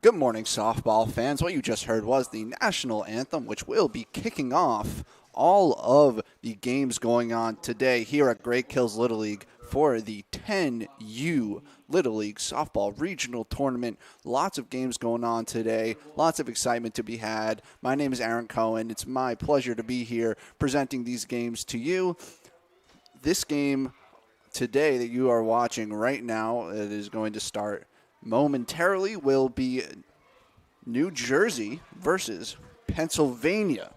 Good morning, softball fans. What you just heard was the national anthem, which will be kicking off all of the games going on today here at Great Kills Little League for the 10U Little League Softball Regional Tournament. Lots of games going on today, lots of excitement to be had. My name is Aaron Cohen. It's my pleasure to be here presenting these games to you. This game today that you are watching right now, it is going to start momentarily, will be New Jersey versus Pennsylvania.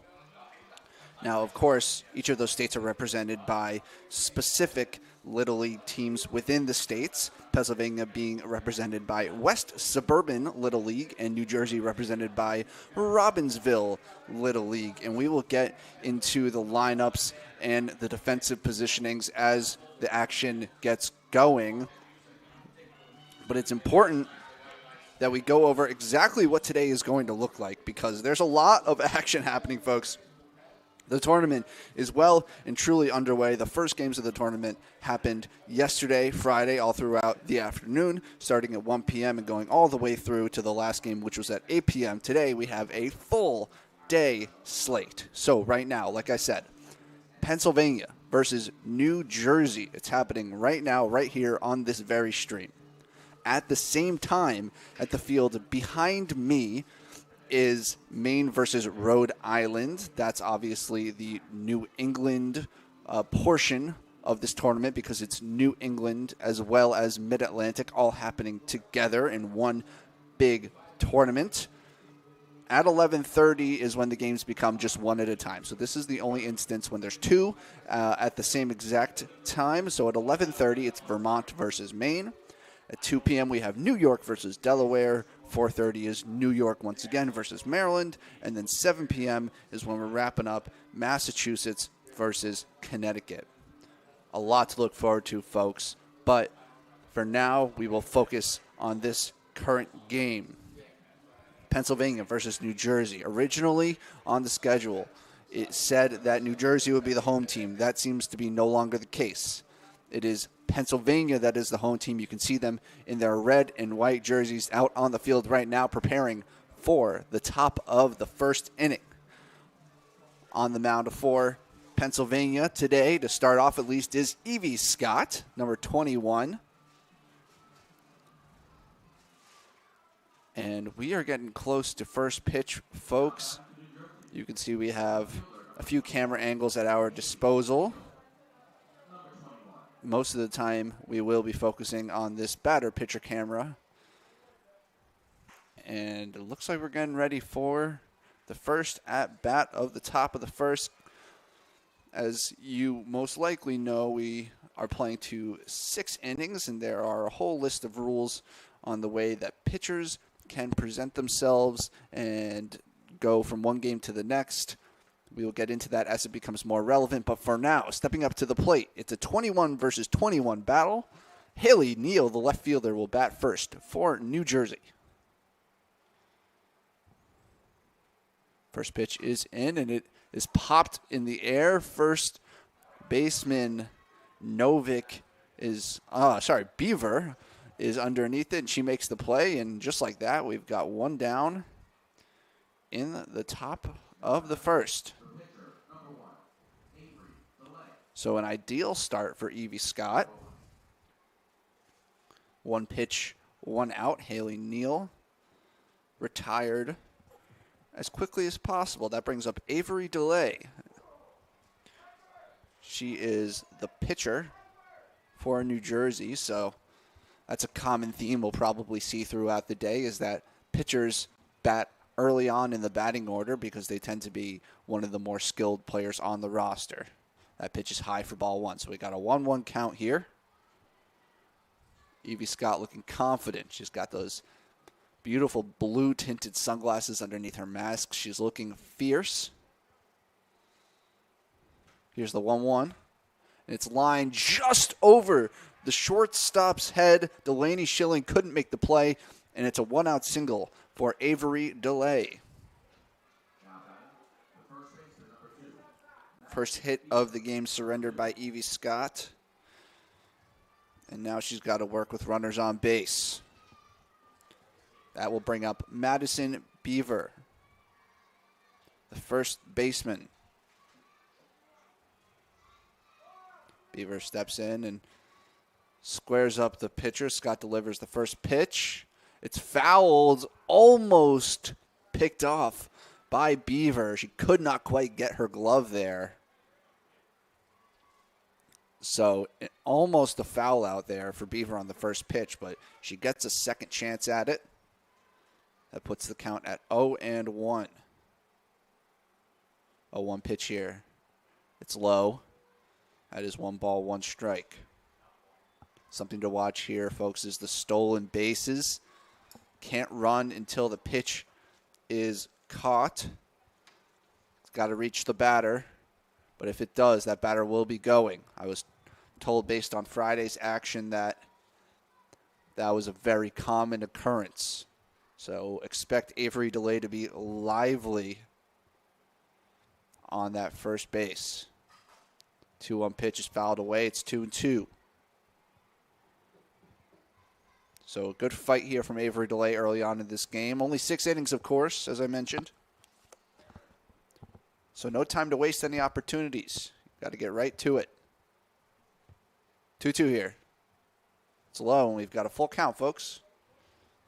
Now, of course, each of those states are represented by specific Little League teams within the states, Pennsylvania being represented by West Suburban Little League and New Jersey represented by Robbinsville Little League. And we will get into the lineups and the defensive positionings as the action gets going. But it's important that we go over exactly what today is going to look like because there's a lot of action happening, folks. The tournament is well and truly underway. The first games of the tournament happened yesterday, Friday, all throughout the afternoon, starting at 1 p.m. and going all the way through to the last game, which was at 8 p.m. Today, we have a full day slate. So right now, like I said, Pennsylvania versus New Jersey. It's happening right now, right here on this very stream. At the same time, at the field behind me is Maine versus Rhode Island. That's obviously the New England portion of this tournament because it's New England as well as Mid-Atlantic all happening together in one big tournament. At 11:30 is when the games become just one at a time. So this is the only instance when there's two at the same exact time. So at 11:30, it's Vermont versus Maine. At 2 p.m., we have New York versus Delaware. 4:30 is New York once again versus Maryland. And then 7 p.m. is when we're wrapping up Massachusetts versus Connecticut. A lot to look forward to, folks. But for now, we will focus on this current game. Pennsylvania versus New Jersey. Originally on the schedule, it said that New Jersey would be the home team. That seems to be no longer the case. It is Pennsylvania that is the home team. You can see them in their red and white jerseys out on the field right now preparing for the top of the first inning. On the mound for Pennsylvania today, to start off at least, is Evie Scott, number 21. And we are getting close to first pitch, folks. You can see we have a few camera angles at our disposal. Most of the time, we will be focusing on this batter-pitcher camera. And it looks like we're getting ready for the first at-bat of the top of the first. As you most likely know, we are playing to 6 innings, and there are a whole list of rules on the way that pitchers can present themselves and go from one game to the next. We will get into that as it becomes more relevant. But for now, stepping up to the plate, it's a 21 versus 21 battle. Haley Neal, the left fielder, will bat first for New Jersey. First pitch is in, and it is popped in the air. First baseman Beaver is underneath it, and she makes the play. And just like that, we've got one down in the top of the first. So an ideal start for Evie Scott. One pitch, one out. Haley Neal retired as quickly as possible. That brings up Avery DeLay. She is the pitcher for New Jersey, so that's a common theme we'll probably see throughout the day is that pitchers bat early on in the batting order because they tend to be one of the more skilled players on the roster. That pitch is high for ball one, so we got a 1-1 count here. Evie Scott looking confident. She's got those beautiful blue-tinted sunglasses underneath her mask. She's looking fierce. Here's the 1-1. And it's lined just over the shortstop's head. Delaney Schilling couldn't make the play, and it's a one-out single for Avery DeLay. First hit of the game surrendered by Evie Scott. And now she's got to work with runners on base. That will bring up Madison Beaver, the first baseman. Beaver steps in and squares up the pitcher. Scott delivers the first pitch. It's fouled, almost picked off by Beaver. She could not quite get her glove there. So almost a foul out there for Beaver on the first pitch, but she gets a second chance at it. That puts the count at 0-1. 0-1 pitch here. It's low. That is 1 ball, 1 strike. Something to watch here, folks, is the stolen bases. Can't run until the pitch is caught. It's got to reach the batter. But if it does, that batter will be going. I was told based on Friday's action that was a very common occurrence. So expect Avery DeLay to be lively on that first base. 2-1 pitch is fouled away. It's 2-2. So a good fight here from Avery DeLay early on in this game. Only 6 innings, of course, as I mentioned. So no time to waste any opportunities. Got to get right to it. 2-2 here. It's low, and we've got a full count, folks.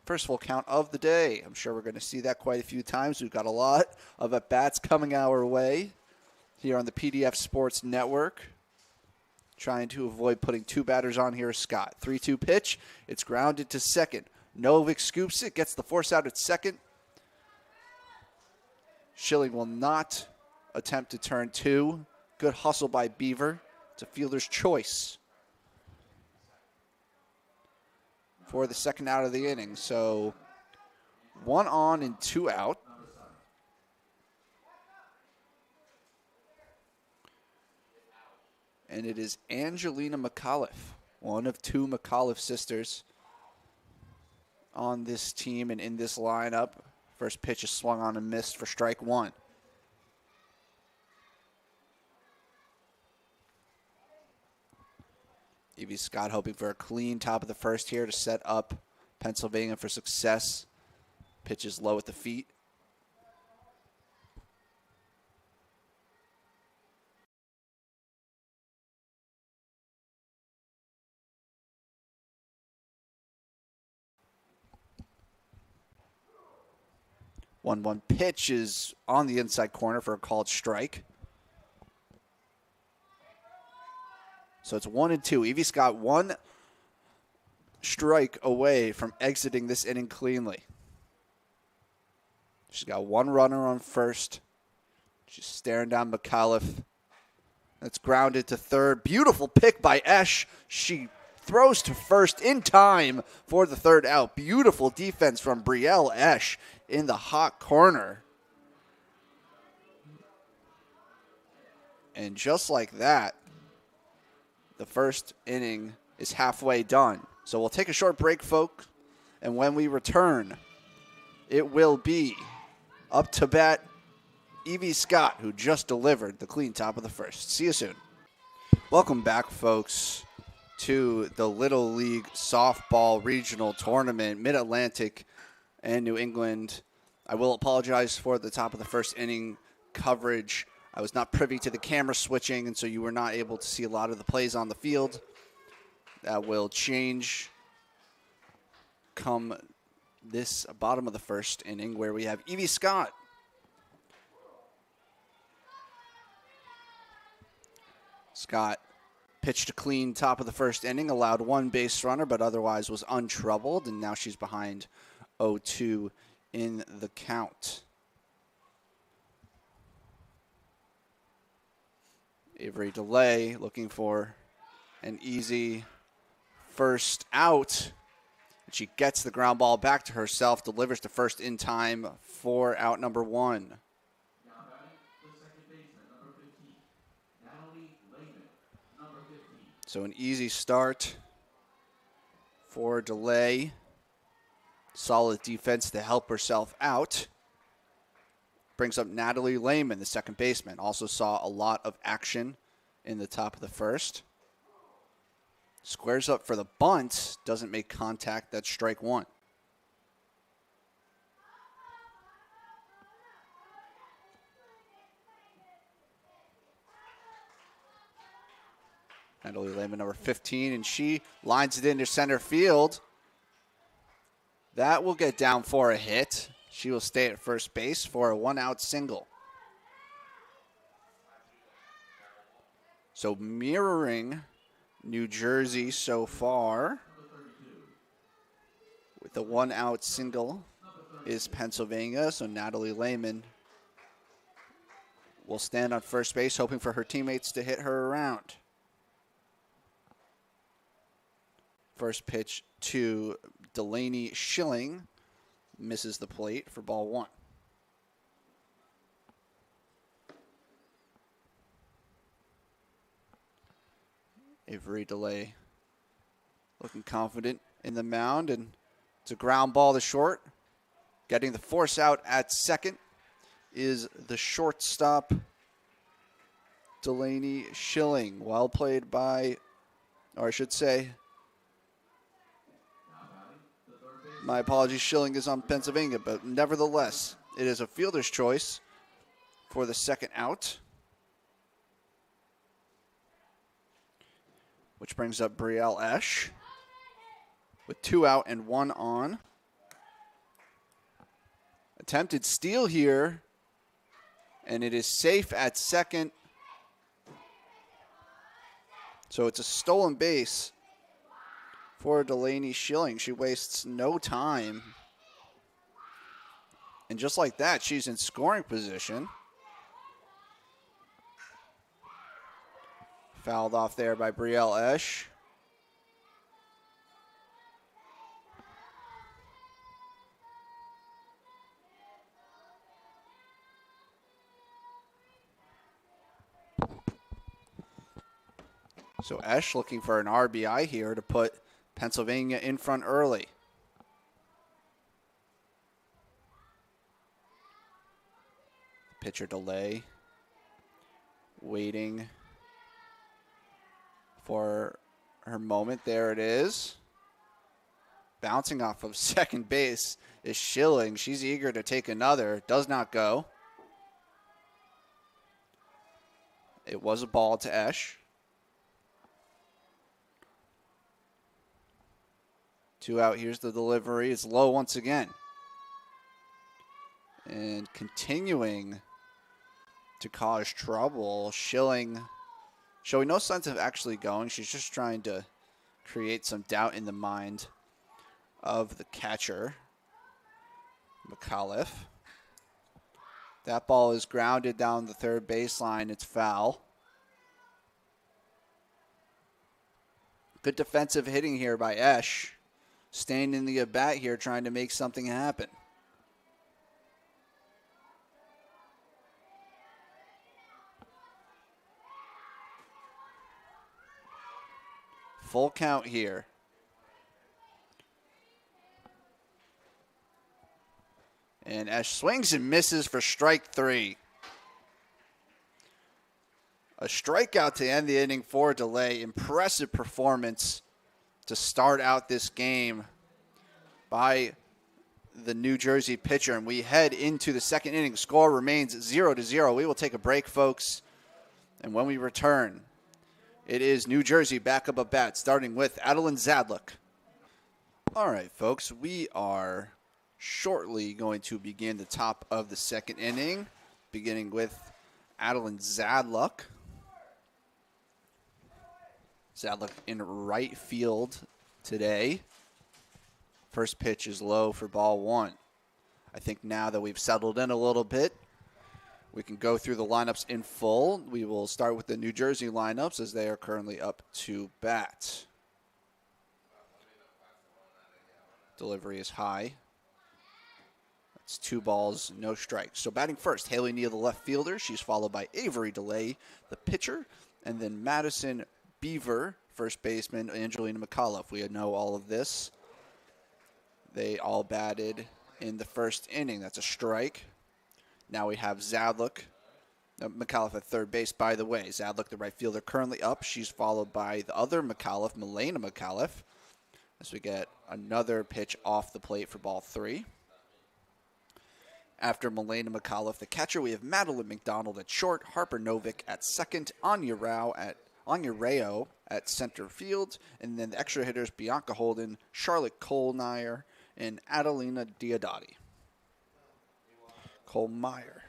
First full count of the day. I'm sure we're going to see that quite a few times. We've got a lot of at-bats coming our way here on the PDF Sports Network. Trying to avoid putting 2 batters on here. Scott. 3-2 pitch. It's grounded to second. Novik scoops it. Gets the force out at second. Schilling will not attempt to turn 2. Good hustle by Beaver. It's a fielder's choice for the second out of the inning. So 1 on and 2 out. And it is Angelina McAuliffe, one of 2 McAuliffe sisters on this team and in this lineup. First pitch is swung on and missed for strike 1. Evie Scott hoping for a clean top of the first here to set up Pennsylvania for success. Pitch is low at the feet. One pitch is on the inside corner for a called strike. So it's 1-2. Evie Scott 1 strike away from exiting this inning cleanly. She's got 1 runner on first. She's staring down McAuliffe. That's grounded to third. Beautiful pick by Esch. She throws to first in time for the 3rd out. Beautiful defense from Brielle Esch in the hot corner. And just like that, the first inning is halfway done. So we'll take a short break, folks. And when we return, it will be up to bat Evie Scott, who just delivered the clean top of the first. See you soon. Welcome back, folks, to the Little League Softball Regional Tournament, Mid-Atlantic and New England. I will apologize for the top of the first inning coverage. I was not privy to the camera switching, and so you were not able to see a lot of the plays on the field. That will change come this bottom of the first inning, where we have Evie Scott. Scott pitched a clean top of the first inning, allowed 1 base runner, but otherwise was untroubled, and now she's behind 0-2 in the count. Avery DeLay looking for an easy first out. She gets the ground ball back to herself, delivers to first in time for out number 1. So an easy start for DeLay. Solid defense to help herself out. Brings up Natalie Lehman, the second baseman. Also saw a lot of action in the top of the first. Squares up for the bunt. Doesn't make contact. That's strike 1. Natalie Lehman, number 15, and she lines it into center field. That will get down for a hit. She will stay at first base for a one-out single. So mirroring New Jersey so far with the one-out single is Pennsylvania. So Natalie Lehman will stand on first base, hoping for her teammates to hit her around. First pitch to Delaney Schilling, misses the plate for ball one. Avery DeLay looking confident in the mound, and it's a ground ball to short. Getting the force out at second is the shortstop, Delaney Schilling. Well played by, or I should say, my apologies, Schilling is on Pennsylvania, but nevertheless, it is a fielder's choice for the second out, which brings up Brielle Esch with 2 out and 1 on. Attempted steal here, and it is safe at second. So it's a stolen base for Delaney Schilling. She wastes no time. And just like that, she's in scoring position. Fouled off there by Brielle Esch. So Esch looking for an RBI here to put Pennsylvania in front early. Pitcher delay. Waiting for her moment. There it is. Bouncing off of second base is Schilling. She's eager to take another. Does not go. It was a ball to Esch. 2 out. Here's the delivery. It's low once again. And continuing to cause trouble. Schilling showing no signs of actually going. She's just trying to create some doubt in the mind of the catcher, McAuliffe. That ball is grounded down the third baseline. It's foul. Good defensive hitting here by Esch. Staying in the at-bat here, trying to make something happen. Full count here. And Esch swings and misses for strike 3. A strikeout to end the inning for DeLay. Impressive performance to start out this game by the New Jersey pitcher. And we head into the second inning. Score remains 0-0. We will take a break, folks. And when we return, it is New Jersey back up a bat, starting with Adeline Zadlock. All right, folks, we are shortly going to begin the top of the second inning, beginning with Adeline Zadlock. Zadlock in right field today. First pitch is low for ball one. I think now that we've settled in a little bit, we can go through the lineups in full. We will start with the New Jersey lineups as they are currently up to bat. Delivery is high. It's 2 balls, no strikes. So batting first, Haley Neal, the left fielder. She's followed by Avery DeLay, the pitcher, and then Madison Beaver, first baseman, Angelina McAuliffe. We know all of this. They all batted in the first inning. That's a strike. Now we have Zadlock, McAuliffe at third base, by the way. Zadlock, the right fielder, currently up. She's followed by the other McAuliffe, Milena McAuliffe, as we get another pitch off the plate for ball 3. After Milena McAuliffe, the catcher, we have Madeline McDonald at short, Harper Novick at second, Anya Rao at center field. And then the extra hitters, Bianca Holden, Charlotte Kohlmeyer, and Adelina Diodati. Kohlmeyer.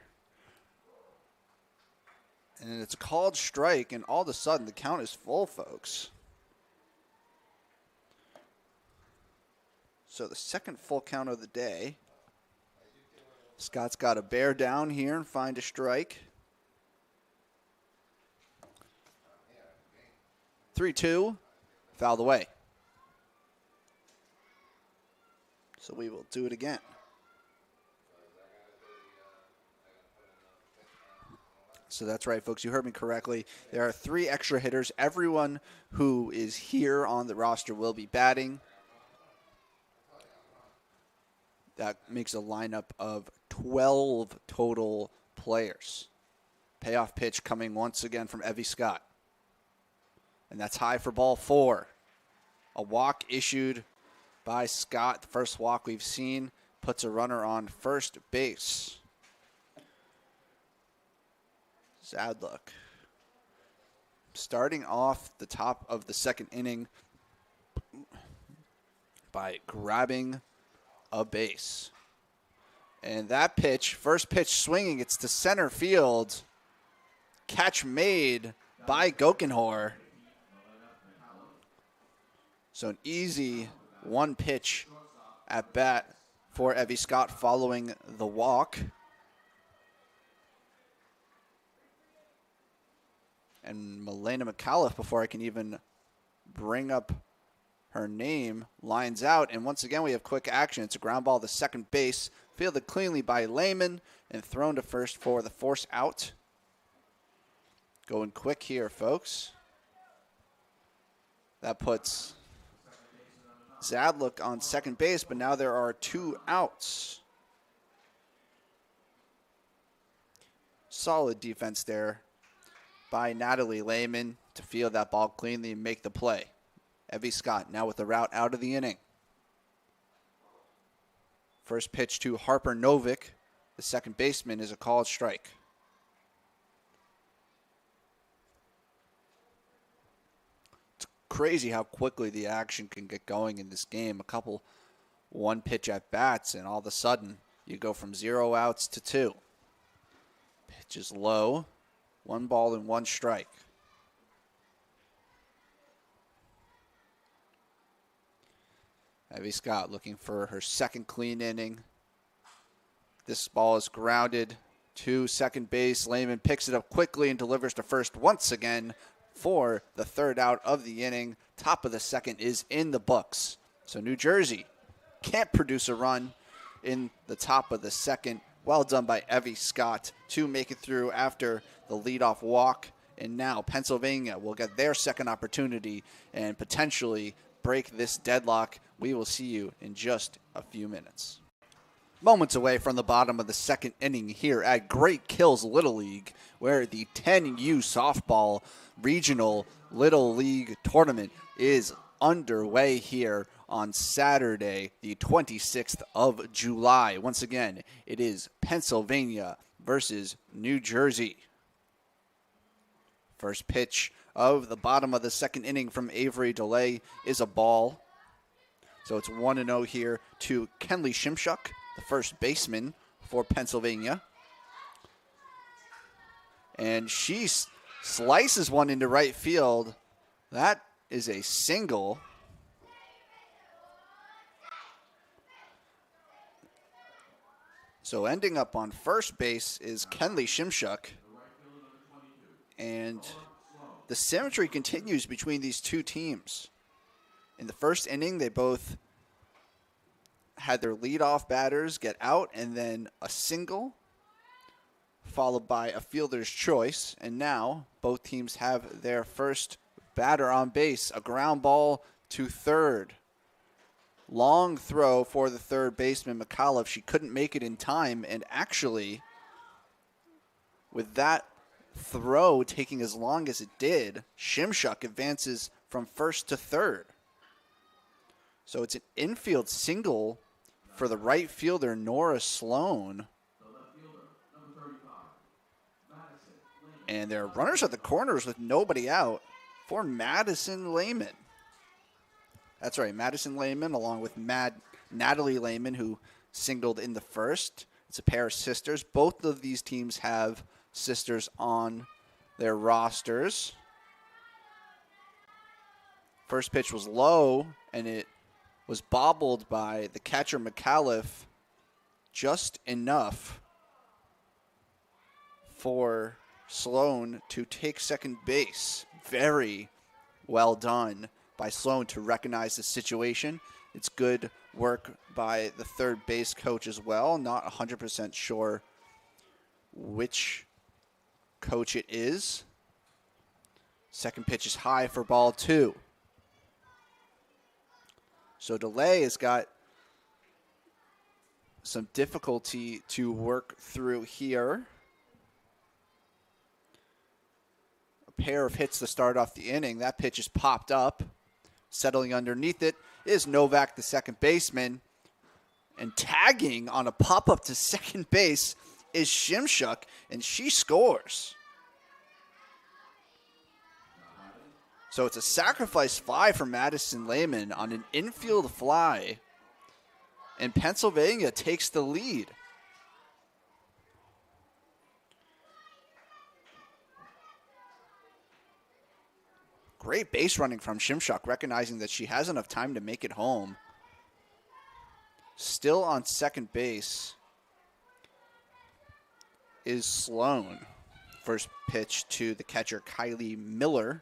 And it's a called strike, and all of a sudden the count is full, folks. So the second full count of the day. Scott's got to bear down here and find a strike. 3-2, fouled away. So we will do it again. So that's right, folks. You heard me correctly. There are 3 extra hitters. Everyone who is here on the roster will be batting. That makes a lineup of 12 total players. Payoff pitch coming once again from Evie Scott. And that's high for ball 4. A walk issued by Scott. The first walk we've seen puts a runner on first base. Sad look. Starting off the top of the second inning by grabbing a base. And that pitch, first pitch swinging, it's to center field. Catch made by Gokenhor. So an easy one pitch at bat for Evie Scott following the walk. And Milena McAuliffe, before I can even bring up her name, lines out. And once again, we have quick action. It's a ground ball to second base, fielded cleanly by Lehman, and thrown to first for the force out. Going quick here, folks. That puts Zadlock on second base, but now there are 2 outs. Solid defense there by Natalie Lehman to field that ball cleanly and make the play. Evie Scott now with the route out of the inning. First pitch to Harper Novick, the second baseman, is a called strike. It's crazy how quickly the action can get going in this game. A couple one pitch at bats, and all of a sudden you go from 0 outs to 2. Pitch is low. 1 ball and 1 strike. Evie Scott looking for her second clean inning. This ball is grounded to second base. Lehman picks it up quickly and delivers to first once again for the third out of the inning. Top of the second is in the books. So New Jersey can't produce a run in the top of the second. Well done by Evie Scott to make it through after the leadoff walk. And now Pennsylvania will get their second opportunity and potentially break this deadlock. We will see you in just a few minutes. Moments away from the bottom of the second inning here at Great Kills Little League, where the 10U softball regional Little League tournament is underway here on Saturday, the 26th of July. Once again, it is Pennsylvania versus New Jersey. First pitch of the bottom of the second inning from Avery DeLay is a ball. So it's 1-0 here to Kenley Shimshuk, the first baseman for Pennsylvania. And she slices one into right field. That is a single. So ending up on first base is Kenley Shimshuk. And the symmetry continues between these two teams. In the first inning, they both had their leadoff batters get out and then a single, followed by a fielder's choice. And now both teams have their first batter on base, a ground ball to third. Long throw for the third baseman, McAuliffe. She couldn't make it in time, and actually, with that throw taking as long as it did, Shimshuk advances from first to third. So it's an infield single for the right fielder, Nora Sloan. And there are runners at the corners with nobody out. for Madison Lehman. That's right, Madison Lehman along with Natalie Lehman, who singled in the first. It's a pair of sisters. Both of these teams have sisters on their rosters. First pitch was low, and it was bobbled by the catcher McAuliffe just enough for Sloan to take second base. Very well done by Sloan to recognize the situation. It's good work by the third base coach as well. Not 100% sure which coach it is. Second pitch is high for ball 2. So DeLay has got some difficulty to work through here. A pair of hits to start off the inning. That pitch is popped up. Settling underneath it is Novak, the second baseman. And tagging on a pop-up to second base is Shimshuk, and she scores. So it's a sacrifice fly for Madison Lehman on an infield fly, and Pennsylvania takes the lead. Great base running from Shimshuk, recognizing that she has enough time to make it home. Still on second base is Sloan. First pitch to the catcher, Kylie Miller,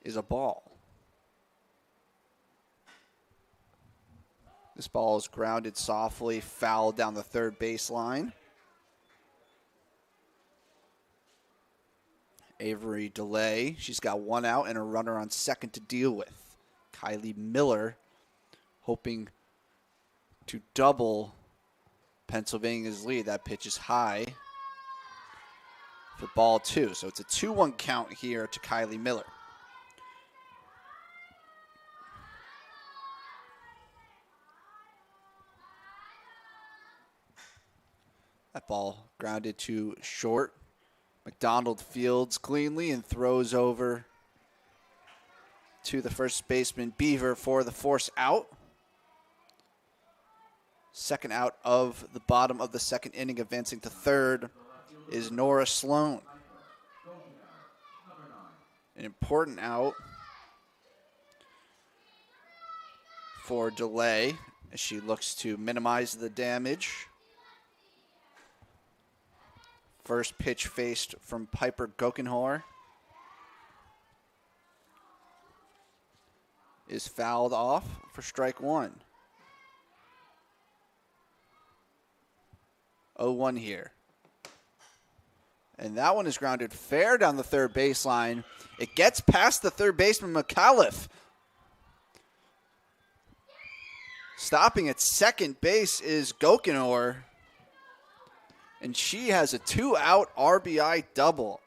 is a ball. This ball is grounded softly, fouled down the third baseline. Avery DeLay, she's got one out and a runner on second to deal with. Kylie Miller hoping to double Pennsylvania's lead. That pitch is high for ball 2. So it's a 2-1 count here to Kylie Miller. That ball grounded to short. McDonald fields cleanly and throws over to the first baseman, Beaver, for the force out. Second out of the bottom of the second inning, advancing to third, is Nora Sloan. An important out for DeLay as she looks to minimize the damage. First pitch faced from Piper Gokenhor is fouled off for strike 1. 0-1 here. And that one is grounded fair down the third baseline. It gets past the third baseman, McAuliffe. Stopping at second base is Gokenhor. And she has a 2-out RBI double.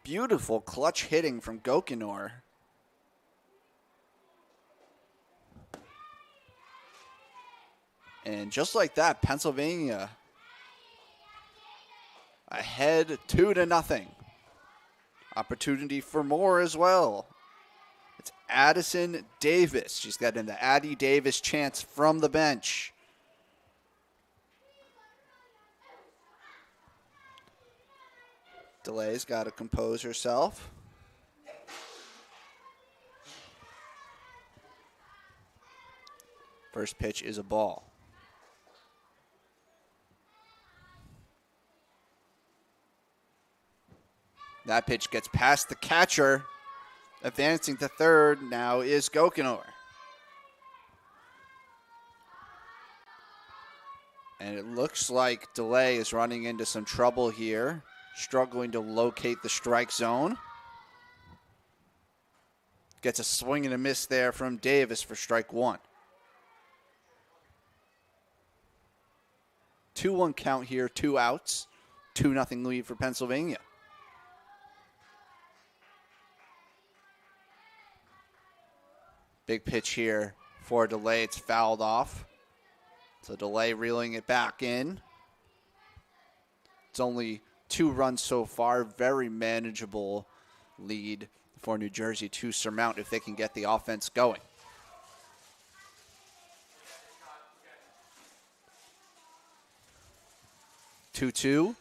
Beautiful clutch hitting from Gokenhor. And just like that, Pennsylvania ahead 2-0. Opportunity for more as well. It's Addison Davis. She's got an Addie Davis chance from the bench. DeLay's got to compose herself. First pitch is a ball. That pitch gets past the catcher. Advancing to third now is Gokenhor. And it looks like DeLay is running into some trouble here, struggling to locate the strike zone. Gets a swing and a miss there from Davis for strike 1. 2-1 count here, 2 outs, 2-0 lead for Pennsylvania. Big pitch here for DeLay. It's fouled off. So Delay reeling it back in. It's only 2 runs so far. Very manageable lead for New Jersey to surmount if they can get the offense going. Two.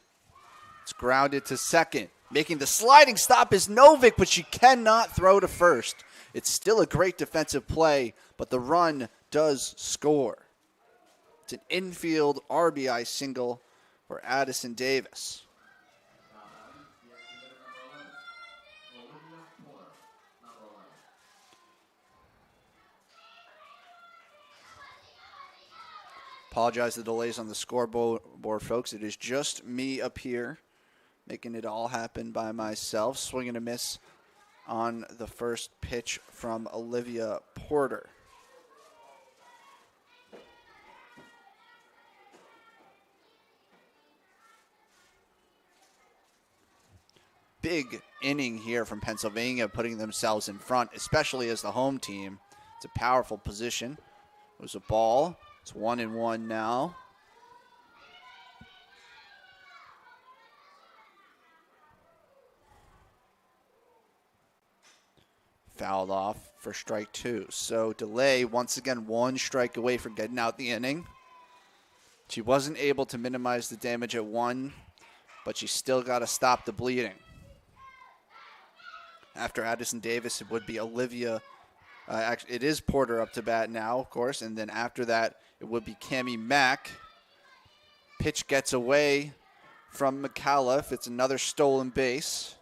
It's grounded to second. Making the sliding stop is Novick, but she cannot throw to first. It's still a great defensive play, but the run does score. It's an infield RBI single for Addison Davis. Apologize for the delays on the scoreboard, folks. It is just me up here making it all happen by myself. Swing and a miss on the first pitch from Olivia Porter. Big inning here from Pennsylvania, putting themselves in front, especially as the home team. It's a powerful position. It was a ball. It's 1-1 now. Fouled off for strike 2. So Delay, once again, 1 strike away from getting out the inning. She wasn't able to minimize the damage at 1, but she still got to stop the bleeding. After Addison Davis, it would be Olivia. Actually, it is Porter up to bat now, of course, and then after that, it would be Cammie Mack. Pitch gets away from McAuliffe. It's another stolen base.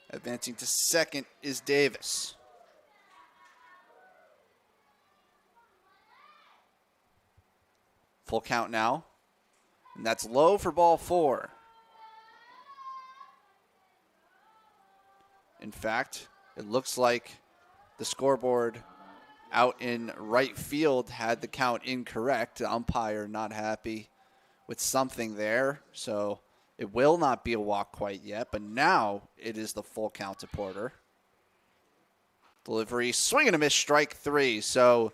Advancing to second is Davis. Full count now. And that's low for ball 4. In fact, it looks like the scoreboard out in right field had the count incorrect. The umpire not happy with something there. So it will not be a walk quite yet, but now it is the full count to Porter. Delivery, swing and a miss, strike 3. So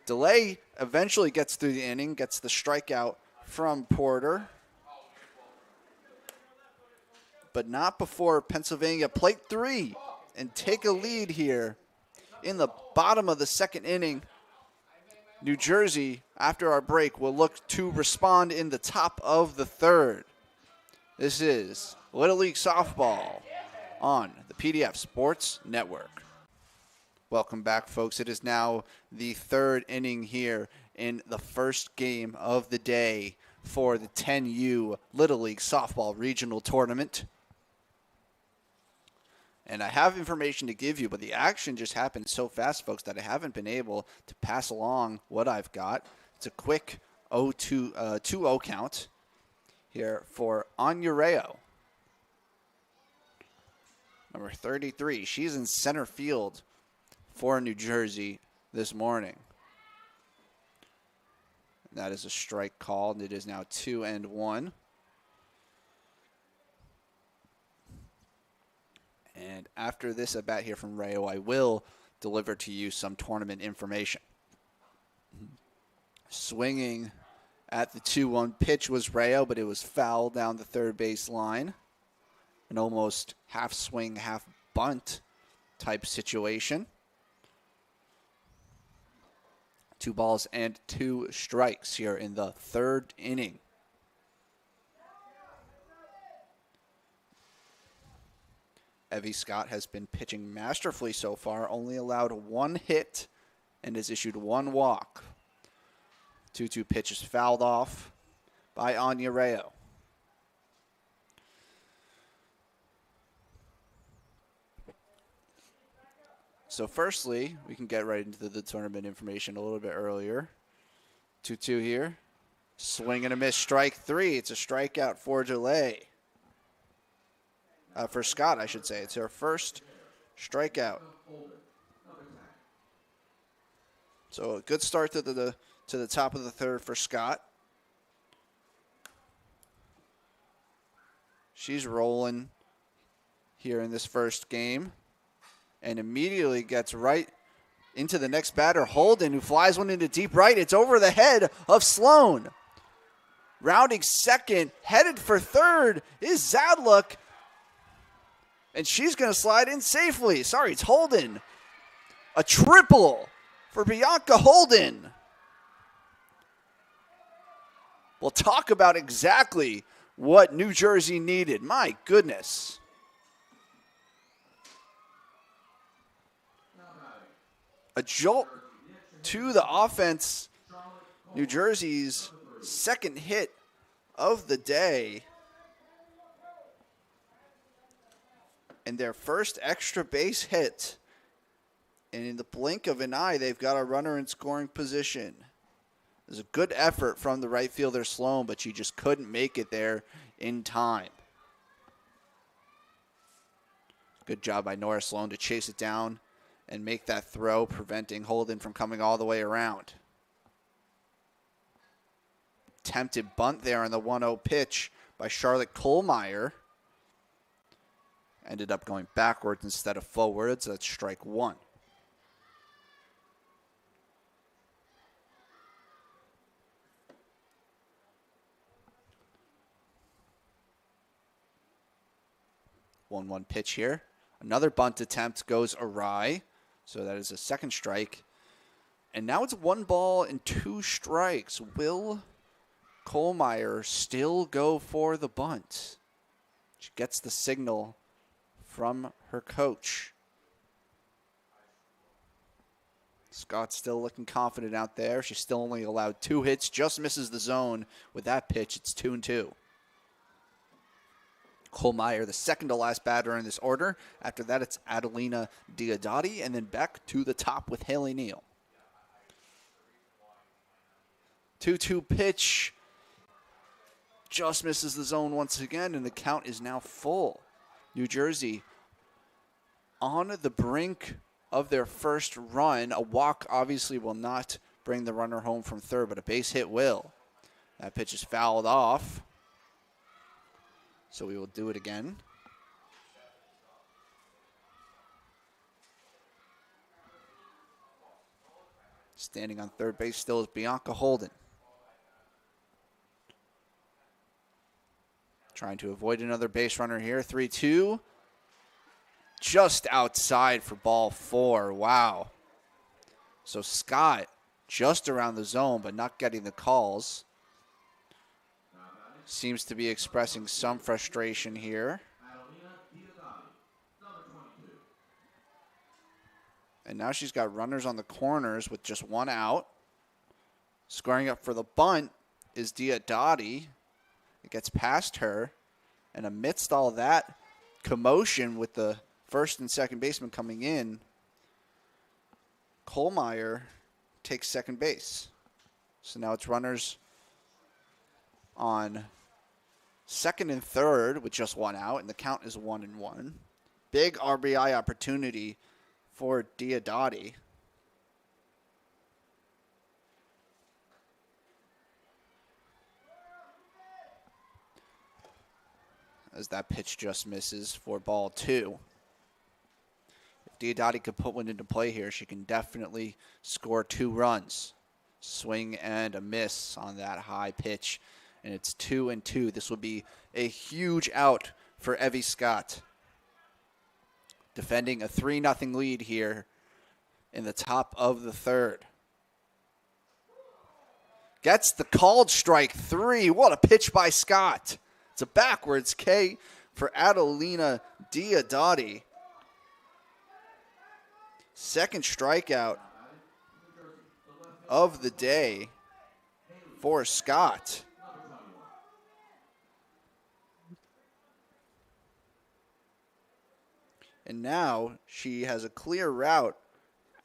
Delay eventually gets through the inning, gets the strikeout from Porter. But not before Pennsylvania plate 3 and take a lead here in the bottom of the second inning. New Jersey, after our break, will look to respond in the top of the third. This is Little League Softball on the PDF Sports Network. Welcome back, folks. It is now the third inning here in the first game of the day for the 10U Little League Softball Regional Tournament. And I have information to give you, but the action just happened so fast, folks, that I haven't been able to pass along what I've got. It's a quick 2-0 count here for Anya Rayo, number 33. She's in center field for New Jersey this morning. And that is a strike called. It is now 2-1. And after this at bat here from Rayo, I will deliver to you some tournament information. Swinging at the 2-1 pitch was Rayo, but it was foul down the third base line. An almost half swing, half bunt type situation. 2 balls and 2 strikes here in the third inning. Evie Scott has been pitching masterfully so far, only allowed 1 hit and has issued 1 walk. 2-2 pitch is fouled off by Anya Rayo. So firstly, we can get right into the tournament information a little bit earlier. 2-2 here. Swing and a miss, strike 3. It's a strikeout for Delay. For Scott, I should say. It's her first strikeout. So a good start to the top of the third for Scott. She's rolling here in this first game and immediately gets right into the next batter, Holden, who flies one into deep right. It's over the head of Sloan. Rounding second, headed for third is Zadluk. And she's going to slide in safely. Sorry, it's Holden. A triple for Bianca Holden. We'll talk about exactly what New Jersey needed. My goodness. A jolt to the offense. New Jersey's second hit of the day. And their first extra base hit. And in the blink of an eye, they've got a runner in scoring position. It was a good effort from the right fielder, Sloan, but she just couldn't make it there in time. Good job by Nora Sloan to chase it down and make that throw, preventing Holden from coming all the way around. Attempted bunt there on the 1-0 pitch by Charlotte Kohlmeyer. Ended up going backwards instead of forwards. That's strike one. One pitch here. Another bunt attempt goes awry. So that is a second strike. And now it's 1 ball and 2 strikes. Will Kohlmeyer still go for the bunt? She gets the signal from her coach. Scott's still looking confident out there. She's still only allowed 2 hits, just misses the zone. With that pitch, it's 2-2. Kohlmeyer, the second to last batter in this order. After that, it's Adelina Diodati, and then back to the top with Haley Neal. 2-2 pitch. Just misses the zone once again, and the count is now full. New Jersey on the brink of their first run. A walk obviously will not bring the runner home from third, but a base hit will. That pitch is fouled off. So we will do it again. Standing on third base still is Bianca Holden. Trying to avoid another base runner here. 3-2. Just outside for ball 4. Wow. So Scott just around the zone, but not getting the calls. Seems to be expressing some frustration here. And now she's got runners on the corners with just 1 out. Scoring up for the bunt is Diodati. It gets past her. And amidst all that commotion with the first and second baseman coming in, Kohlmeyer takes second base. So now it's runners on second and third with just 1 out, and the count is 1-1. Big RBI opportunity for Diodati. As that pitch just misses for ball 2. If Diodati could put one into play here, she can definitely score 2 runs. Swing and a miss on that high pitch. And it's 2-2. This will be a huge out for Evie Scott. Defending a 3-0 lead here in the top of the third. Gets the called strike 3. What a pitch by Scott. It's a backwards K for Adelina Diodati. Second strikeout of the day for Scott. And now she has a clear route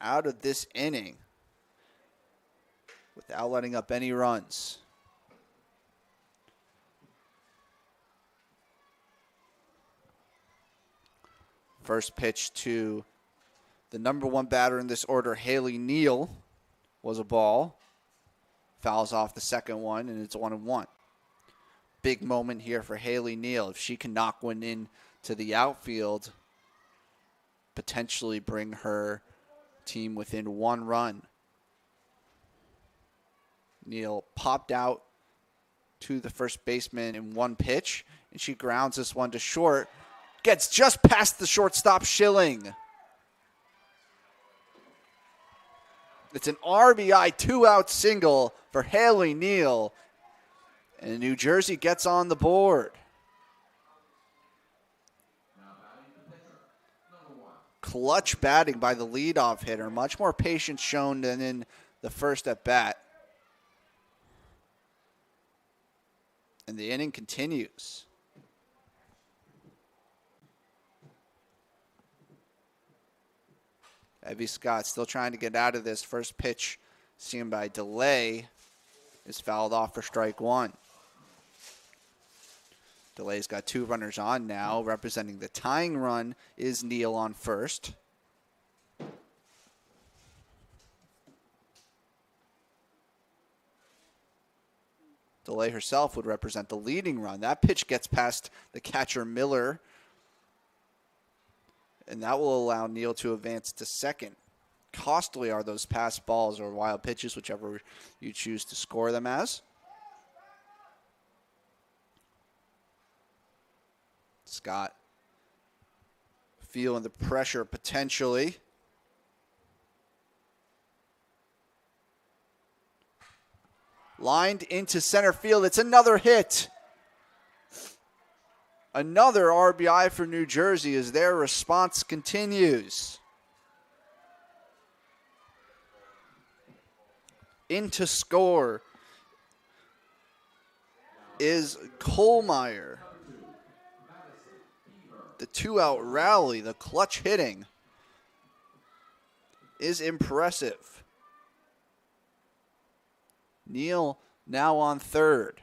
out of this inning without letting up any runs. First pitch to the number 1 batter in this order, Haley Neal, was a ball. Fouls off the second one, and it's 1-1. Big moment here for Haley Neal. If she can knock one in to the outfield, potentially bring her team within 1 run. Neal popped out to the first baseman in 1 pitch, and she grounds this one to short. Gets just past the shortstop, Schilling. It's an RBI 2-out single for Haley Neal, and New Jersey gets on the board. Clutch batting by the leadoff hitter. Much more patience shown than in the first at bat. And the inning continues. Evie Scott still trying to get out of this. First pitch seen by Delay is fouled off for strike 1. Delay's got 2 runners on now. Representing the tying run is Neal on first. Delay herself would represent the leading run. That pitch gets past the catcher Miller, and that will allow Neal to advance to second. Costly are those pass balls or wild pitches, whichever you choose to score them as. Scott feeling the pressure potentially. Lined into center field. It's another hit. Another RBI for New Jersey as their response continues. In to score is Kohlmeyer. The 2-out rally, the clutch hitting is impressive. Neal now on third.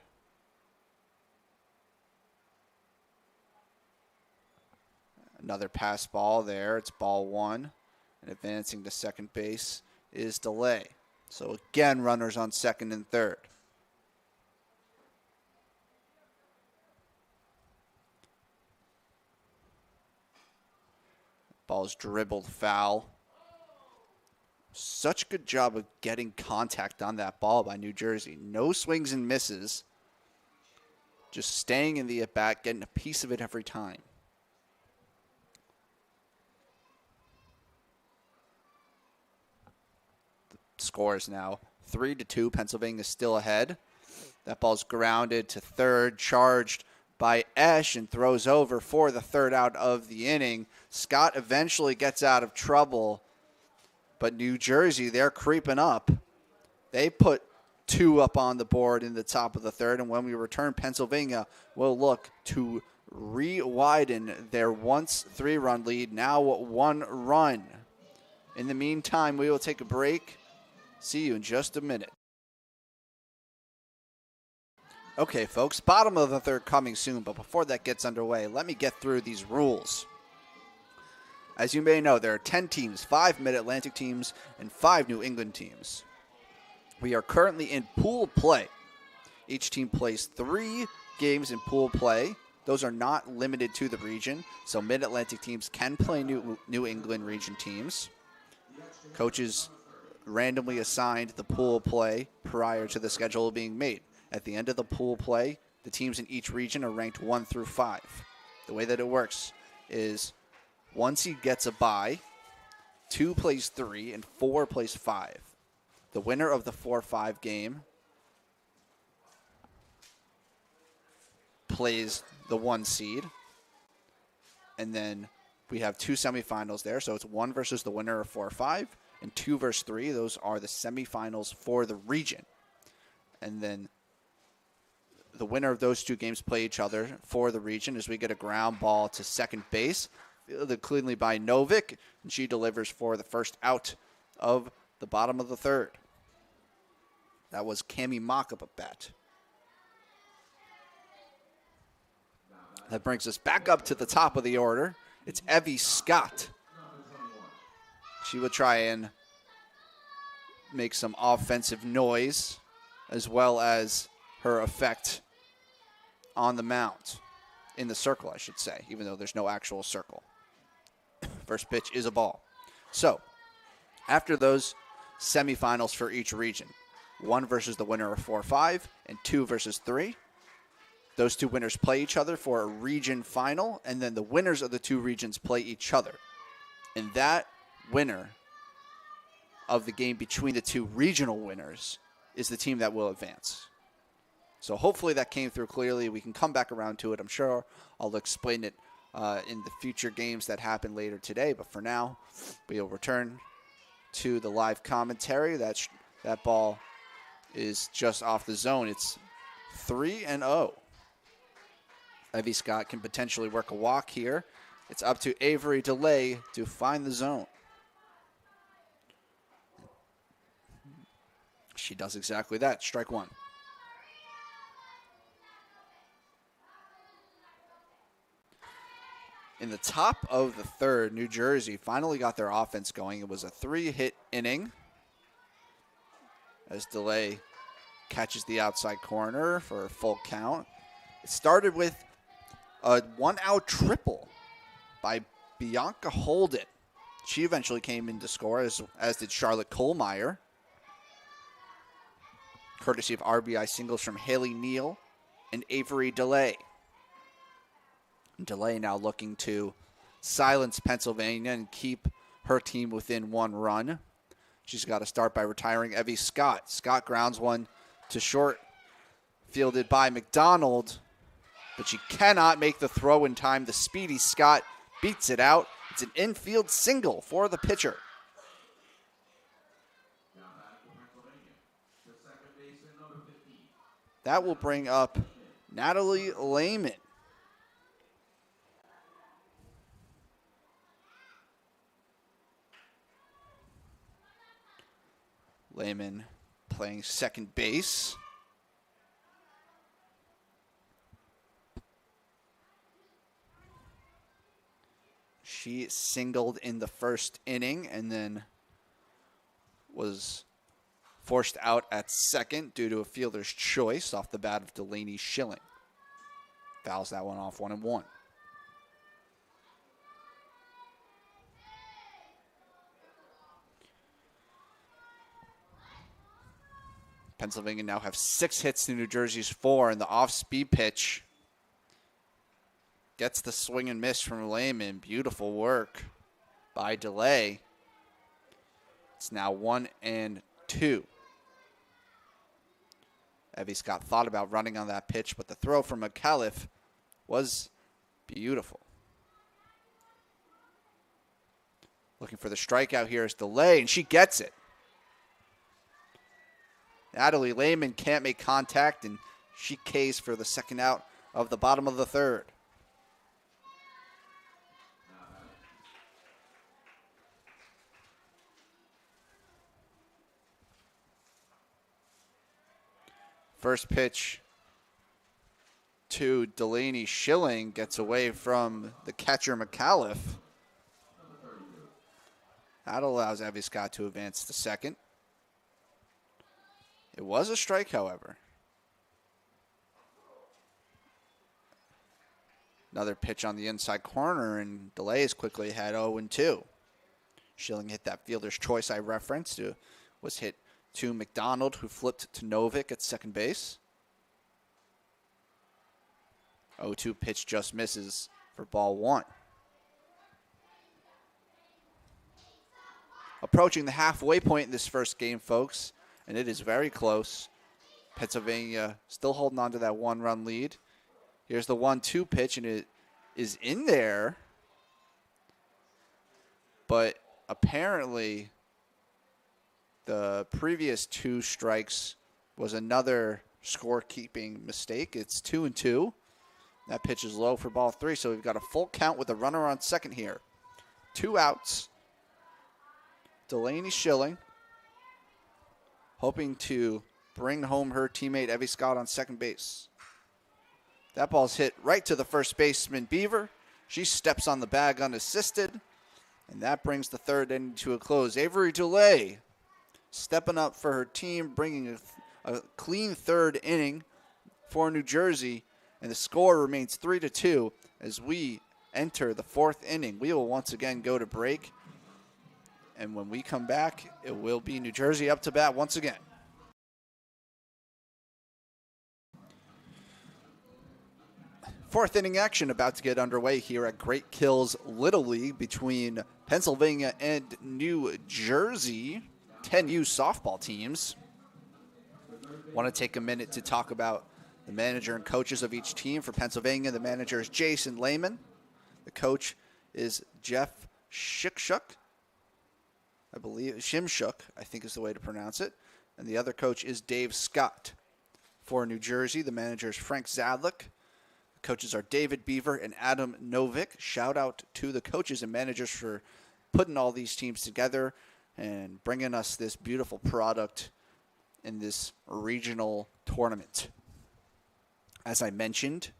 Another pass ball there. It's ball 1. And advancing to second base is Delay. So again, runners on second and third. Ball's dribbled foul. Such a good job of getting contact on that ball by New Jersey. No swings and misses. Just staying in the at-bat, getting a piece of it every time. The score is now 3-2. Pennsylvania is still ahead. That ball's grounded to third, charged by Esch and throws over for the 3rd out of the inning. Scott eventually gets out of trouble, but New Jersey, they're creeping up. They put 2 up on the board in the top of the 3rd, and when we return, Pennsylvania will look to re-widen their once 3-run lead, now 1 run. In the meantime, we will take a break. See you in just a minute. Okay, folks, bottom of the 3rd coming soon, but before that gets underway, let me get through these rules. As you may know, there are 10 teams, 5 Mid-Atlantic teams, and 5 New England teams. We are currently in pool play. Each team plays 3 games in pool play. Those are not limited to the region, so Mid-Atlantic teams can play New England region teams. Coaches randomly assigned the pool play prior to the schedule being made. At the end of the pool play, the teams in each region are ranked 1 through 5. The way that it works is 1 seed gets a bye, 2 plays 3, and 4 plays 5. The winner of the 4-5 game plays the 1 seed, and then we have 2 semifinals there, so it's 1 versus the winner of 4-5, and 2 versus 3. Those are the semifinals for the region. And then the winner of those 2 games play each other for the region as we get a ground ball to second base, fielded cleanly by Novick, and she delivers for the 1st out of the bottom of the 3rd. That was Cammie Mock up a bat. That brings us back up to the top of the order. It's Evie Scott. She will try and make some offensive noise as well as her effect on the mound. In the circle, I should say, even though there's no actual circle. First pitch is a ball. So, After those semifinals for each region, 1 versus the winner of 4-5 and 2 versus 3. Those two winners play each other for a region final, and then the winners of the two regions play each other. And that winner of the game between the two regional winners is the team that will advance. So hopefully that came through clearly. We can come back around to it. I'm sure I'll explain it in the future games that happen later today. But for now, we'll return to the live commentary. That ball is just off the zone. It's 3-0. Evie Scott can potentially work a walk here. It's up to Avery DeLay to find the zone. She does exactly that. Strike one. In the top of the third, New Jersey finally got their offense going. It was a 3-hit inning as DeLay catches the outside corner for a full count. It started with a 1-out triple by Bianca Holden. She eventually came in to score, as did Charlotte Kohlmeyer, courtesy of RBI singles from Haley Neal and Avery DeLay. DeLay now looking to silence Pennsylvania and keep her team within 1 run. She's got to start by retiring Evie Scott. Scott grounds one to short, fielded by McDonald, but she cannot make the throw in time. The speedy Scott beats it out. It's an infield single for the pitcher. That will bring up Natalie Lehman. Lehman playing second base. She singled in the first inning and then was forced out at second due to a fielder's choice off the bat of Delaney Schilling. Fouls that one off 1-1. Pennsylvania now have 6 hits to New Jersey's 4, and the off-speed pitch gets the swing and miss from Lehman. Beautiful work by DeLay. It's now 1-2. Evie Scott thought about running on that pitch, but the throw from McAuliffe was beautiful. Looking for the strikeout here is DeLay, and she gets it. Natalie Lehman can't make contact, and she Ks for the second out of the bottom of the third. First pitch to Delaney Schilling gets away from the catcher McAuliffe. That allows Evie Scott to advance to second. It was a strike, however. Another pitch on the inside corner, and DeLay is quickly ahead 0-2. Schilling hit that fielder's choice I referenced. It was hit to McDonald, who flipped to Novick at second base. 0-2 pitch just misses for ball 1. Approaching the halfway point in this first game, folks, and it is very close. Pennsylvania still holding on to that 1-run lead. Here's the 1-2 pitch, and it is in there. But apparently the previous 2 strikes was another scorekeeping mistake. It's 2-2. That pitch is low for ball 3, so we've got a full count with a runner on second here. 2 outs. Delaney Schilling hoping to bring home her teammate Evie Scott on second base. That ball's hit right to the first baseman, Beaver. She steps on the bag unassisted, and that brings the third inning to a close. Avery DeLay stepping up for her team, bringing a clean third inning for New Jersey, and the score remains 3-2 as we enter the 4th inning. We will once again go to break. And when we come back, it will be New Jersey up to bat once again. Fourth inning action about to get underway here at Great Kills Little League between Pennsylvania and New Jersey. 10U softball teams. Want to take a minute to talk about the manager and coaches of each team. For Pennsylvania, the manager is Jason Lehman. The coach is Jeff Shimshuk. I believe Shimshuk, I think is the way to pronounce it. And the other coach is Dave Scott. For New Jersey, the manager is Frank Zadlik. The coaches are David Beaver and Adam Novick. Shout out to the coaches and managers for putting all these teams together and bringing us this beautiful product in this regional tournament. As I mentioned,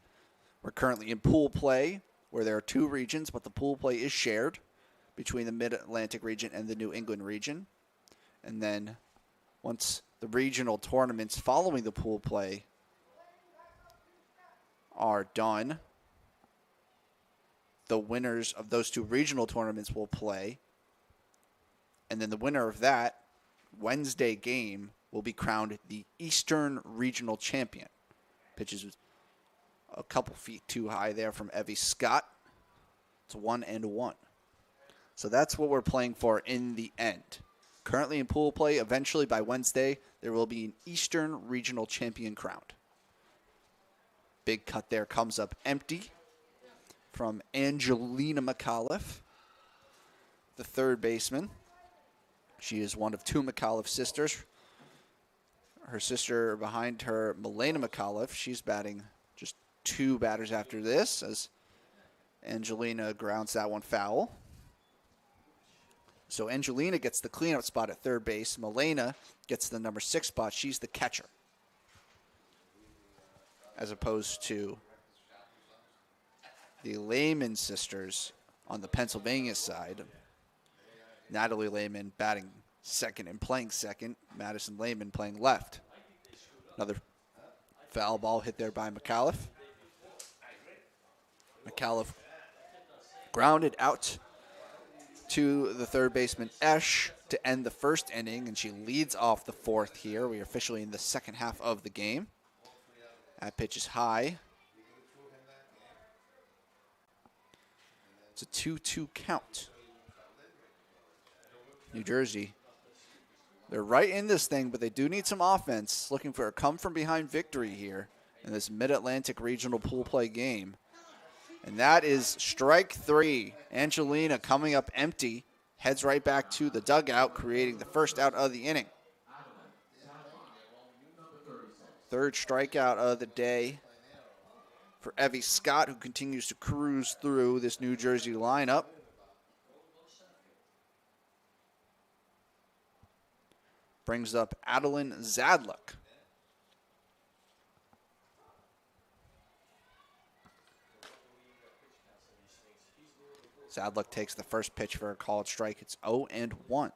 we're currently in pool play where there are two regions, but the pool play is shared between the Mid-Atlantic region and the New England region. And then once the regional tournaments following the pool play are done, the winners of those two regional tournaments will play. And then the winner of that Wednesday game will be crowned the Eastern Regional Champion. Pitches a couple feet too high there from Evie Scott. It's 1-1. So that's what we're playing for in the end. Currently in pool play, eventually by Wednesday, there will be an Eastern Regional Champion crowned. Big cut there comes up empty from Angelina McAuliffe, the third baseman. She is one of two McAuliffe sisters. Her sister behind her, Milena McAuliffe, she's batting just two batters after this as Angelina grounds that one foul. So Angelina gets the cleanup spot at third base. Milena gets the number 6 spot. She's the catcher. As opposed to the Lehman sisters on the Pennsylvania side. Natalie Lehman batting second and playing second. Madison Lehman playing left. Another foul ball hit there by McAuliffe. McAuliffe grounded out to the third baseman Esch to end the first inning, and she leads off the fourth here. We are officially in the second half of the game. That pitch is high. It's a 2-2 count. New Jersey, they're right in this thing, but they do need some offense. Looking for a come-from-behind victory here in this Mid-Atlantic Regional Pool Play game. And that is strike 3. Angelina coming up empty, heads right back to the dugout, creating the first out of the inning. Third strikeout of the day for Evie Scott, who continues to cruise through this New Jersey lineup. Brings up Adeline Zadlik. Zadlik takes the first pitch for a called strike. It's 0-1.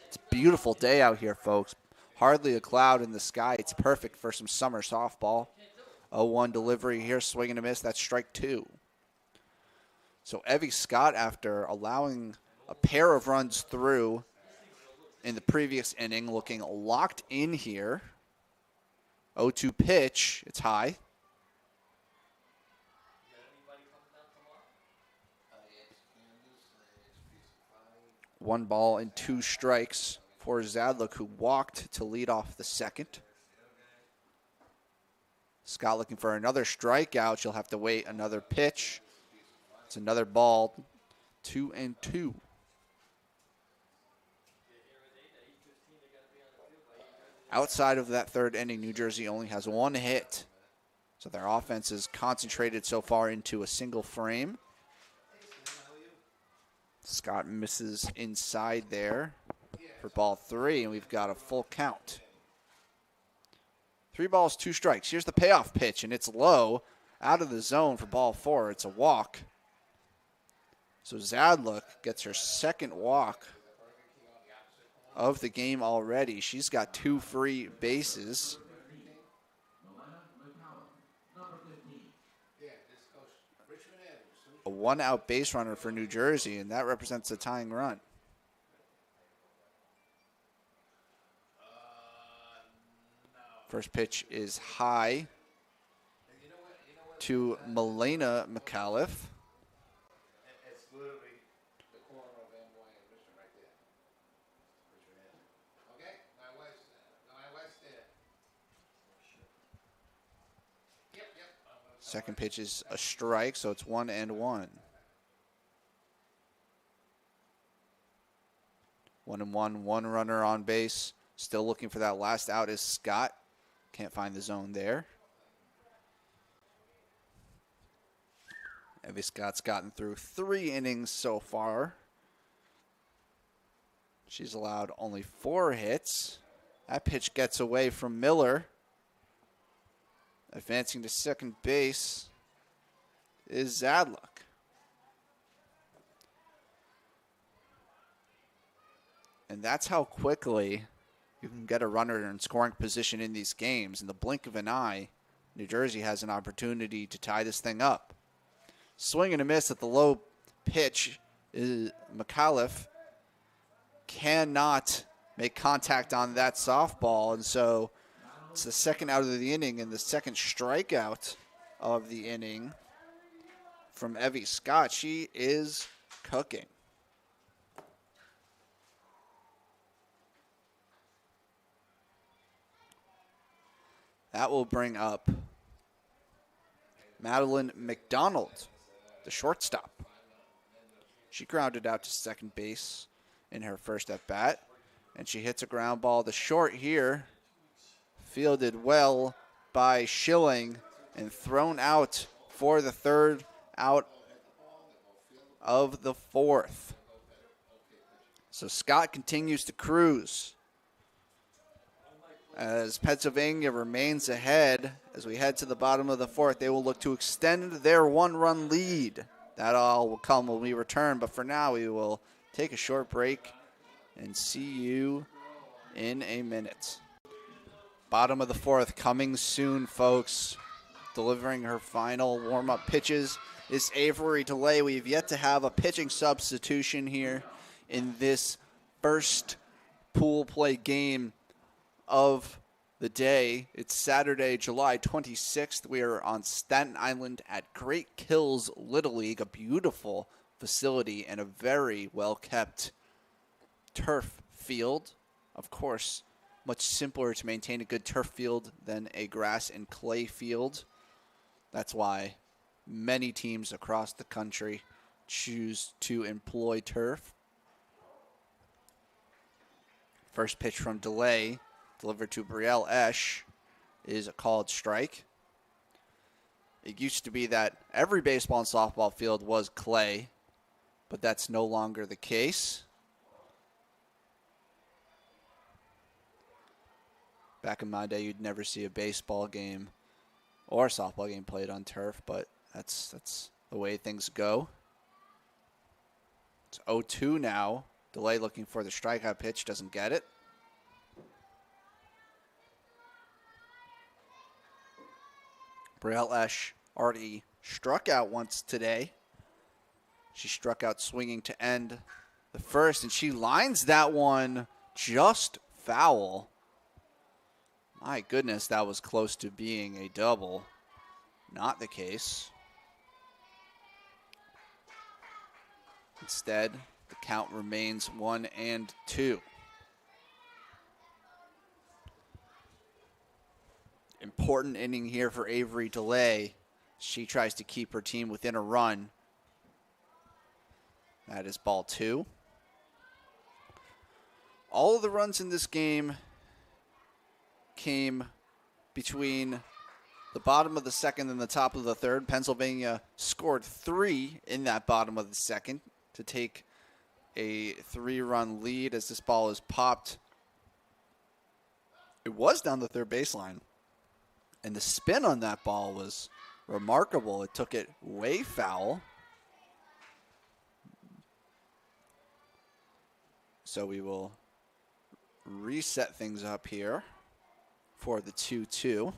It's a beautiful day out here, folks. Hardly a cloud in the sky. It's perfect for some summer softball. 0-1 delivery here, swing and a miss. That's strike 2. So Evie Scott, after allowing a pair of runs through in the previous inning, looking locked in here. 0-2 pitch. It's high. One ball and 2 strikes for Zadlik, who walked to lead off the second. Scott looking for another strikeout. She'll have to wait another pitch. It's another ball. 2-2. Outside of that third inning, New Jersey only has 1 hit. So their offense is concentrated so far into a single frame. Scott misses inside there for ball 3, and we've got a full count. 3 balls, 2 strikes. Here's the payoff pitch, and it's low, out of the zone for ball 4. It's a walk. So Zadlik gets her second walk of the game already. She's got 2 free bases. A 1-out base runner for New Jersey, and that represents a tying run. First pitch is high to Milena McAuliffe. Second pitch is a strike, so it's 1-1. 1-1, one runner on base. Still looking for that last out is Scott. Can't find the zone there. Evie Scott's gotten through 3 innings so far. She's allowed only 4 hits. That pitch gets away from Miller. Advancing to second base is Zadluck. And that's how quickly you can get a runner in scoring position in these games. In the blink of an eye, New Jersey has an opportunity to tie this thing up. Swing and a miss at the low pitch. McAuliffe cannot make contact on that softball, and so it's the second out of the inning and the second strikeout of the inning from Evie Scott. She is cooking. That will bring up Madeline McDonald, the shortstop. She grounded out to second base in her first at-bat, and she hits a ground ball to short here. Fielded well by Schilling and thrown out for the third out of the fourth. So Scott continues to cruise as Pennsylvania remains ahead. As we head to the bottom of the fourth, they will look to extend their 1-run lead. That all will come when we return, but for now we will take a short break and see you in a minute. Bottom of the fourth coming soon, folks. Delivering her final warm-up pitches is Avery DeLay. We've yet to have a pitching substitution here in this first pool play game of the day. It's Saturday, July 26th. We are on Staten Island at Great Kills Little League, a beautiful facility and a very well-kept turf field. Of course, much simpler to maintain a good turf field than a grass and clay field. That's why many teams across the country choose to employ turf. First pitch from DeLay, delivered to Brielle Esch, is a called strike. It used to be that every baseball and softball field was clay, but that's no longer the case. Back in my day, you'd never see a baseball game or a softball game played on turf, but that's the way things go. It's 0-2 now. DeLay looking for the strikeout pitch, doesn't get it. Brielle Esch already struck out once today. She struck out swinging to end the first, and she lines that one just foul. My goodness, that was close to being a double. Not the case. Instead, the count remains 1-2. Important inning here for Avery DeLay. She tries to keep her team within a run. That is ball 2. All of the runs in this game came between the bottom of the second and the top of the third. Pennsylvania scored 3 in that bottom of the second to take a 3-run lead as this ball is popped. It was down the third baseline, and the spin on that ball was remarkable. It took it way foul. So we will reset things up here for the 2-2.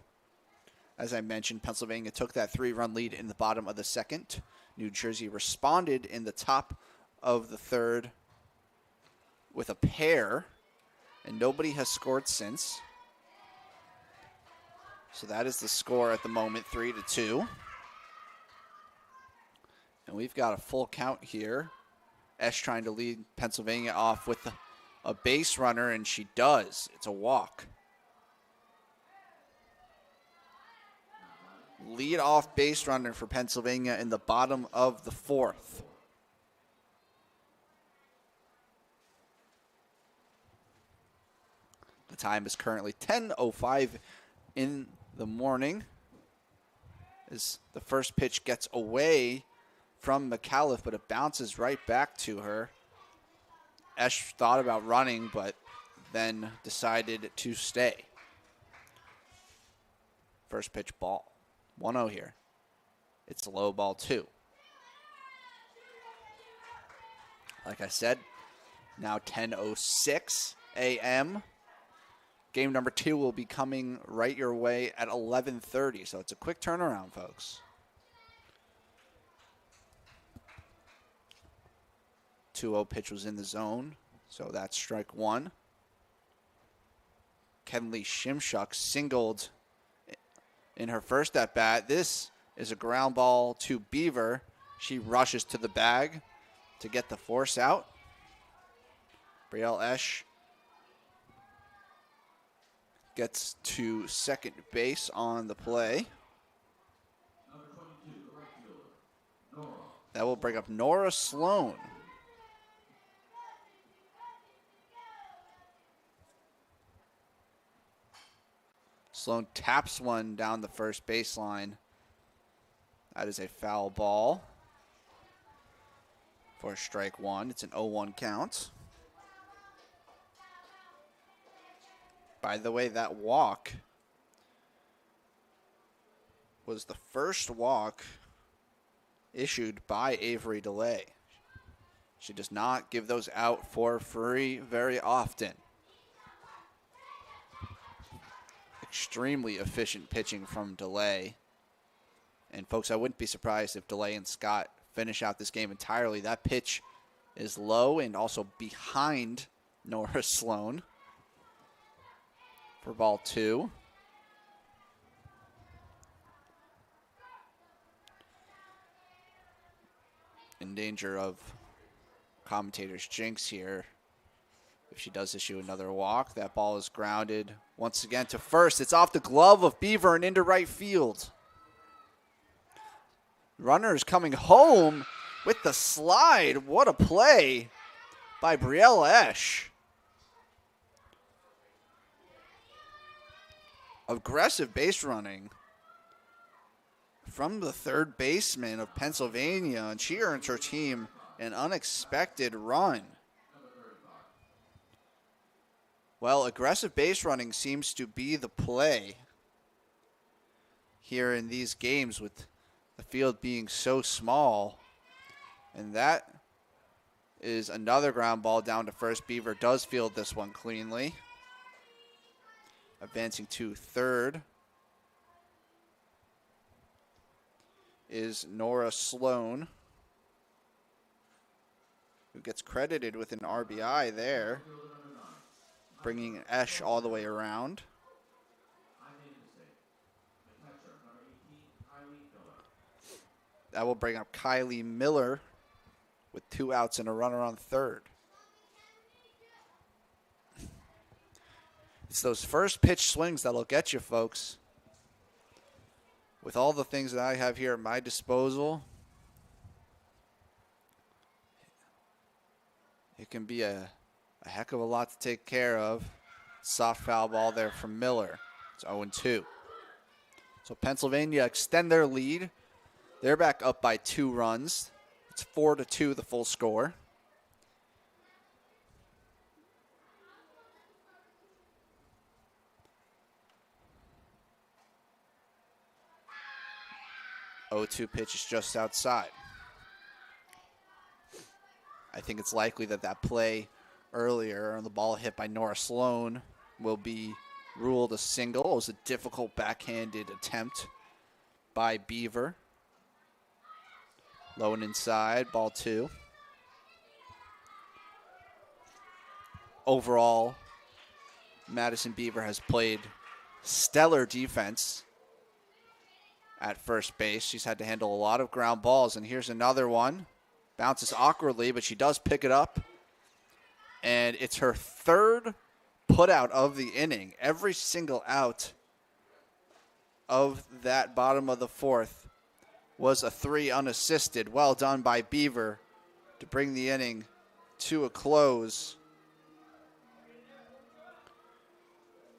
As I mentioned, Pennsylvania took that 3-run lead in the bottom of the second. New Jersey responded in the top of the third with a pair, and nobody has scored since. So that is the score at the moment, 3-2. And we've got a full count here. Esch trying to lead Pennsylvania off with a base runner, and she does. It's a walk. Lead off base runner for Pennsylvania in the bottom of the fourth. The time is currently 10:05 in the morning as the first pitch gets away from McAuliffe, but it bounces right back to her. Esch thought about running, but then decided to stay. First pitch ball. 1-0 here. It's a low ball 2. Like I said, now 10:06 a.m. Game number 2 will be coming right your way at 11:30, so it's a quick turnaround, folks. 2-0 pitch was in the zone, so that's strike 1. Kenley Shimshuk singled in her first at-bat. This is a ground ball to Beaver. She rushes to the bag to get the force out. Brielle Esch gets to second base on the play. That will bring up Nora Sloan. Sloan taps one down the first baseline. That is a foul ball for strike 1. It's an 0-1 count. By the way, that walk was the first walk issued by Avery DeLay. She does not give those out for free very often. Extremely efficient pitching from DeLay. And folks, I wouldn't be surprised if DeLay and Scott finish out this game entirely. That pitch is low and also behind Nora Sloan for ball 2. In danger of commentator's jinx here. If she does issue another walk, that ball is grounded once again to first. It's off the glove of Beaver and into right field. Runner is coming home with the slide. What a play by Brielle Esch. Aggressive base running from the third baseman of Pennsylvania, and she earns her team an unexpected run. Well, aggressive base running seems to be the play here in these games with the field being so small. And that is another ground ball down to first. Beaver does field this one cleanly. Advancing to third is Nora Sloan, who gets credited with an RBI there, bringing Esch all the way around. That will bring up Kylie Miller with 2 outs and a runner on third. It's those first pitch swings that'll get you, folks. With all the things that I have here at my disposal, it can be a heck of a lot to take care of. Soft foul ball there from Miller. It's 0-2. So Pennsylvania extend their lead. They're back up by 2 runs. It's 4-2, the full score. The 0-2 pitch is just outside. I think it's likely that that play earlier on the ball hit by Nora Sloan will be ruled a single. It was a difficult backhanded attempt by Beaver. Low and inside, ball 2. Overall, Madison Beaver has played stellar defense at first base. She's had to handle a lot of ground balls, and here's another one. Bounces awkwardly, but she does pick it up, and it's her third putout of the inning. Every single out of that bottom of the fourth was a 3 unassisted. Well done by Beaver to bring the inning to a close.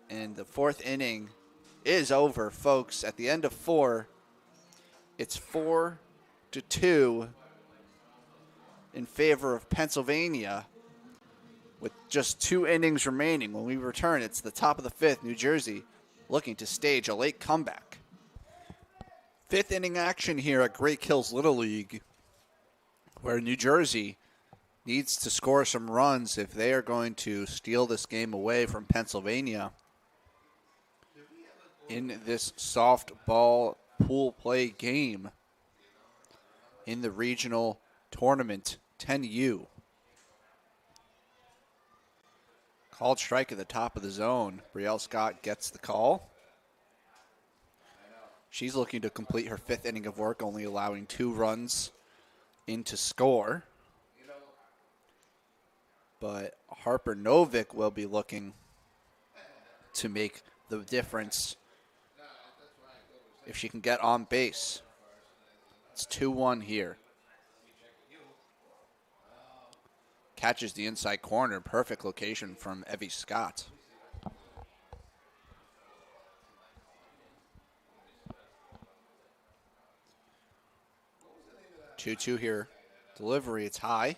And the fourth inning is over, folks. At the end of 4, it's 4-2 in favor of Pennsylvania with just 2 innings remaining. When we return, it's the top of the 5th, New Jersey looking to stage a late comeback. 5th inning action here at Great Kills Little League, where New Jersey needs to score some runs if they are going to steal this game away from Pennsylvania in this softball pool play game in the regional tournament 10U. Called strike at the top of the zone. Brielle Scott gets the call. She's looking to complete her 5th inning of work, only allowing 2 runs in to score. But Harper Novick will be looking to make the difference if she can get on base. It's 2-1 here. Catches the inside corner. Perfect location from Evie Scott. Two here. Delivery, it's high.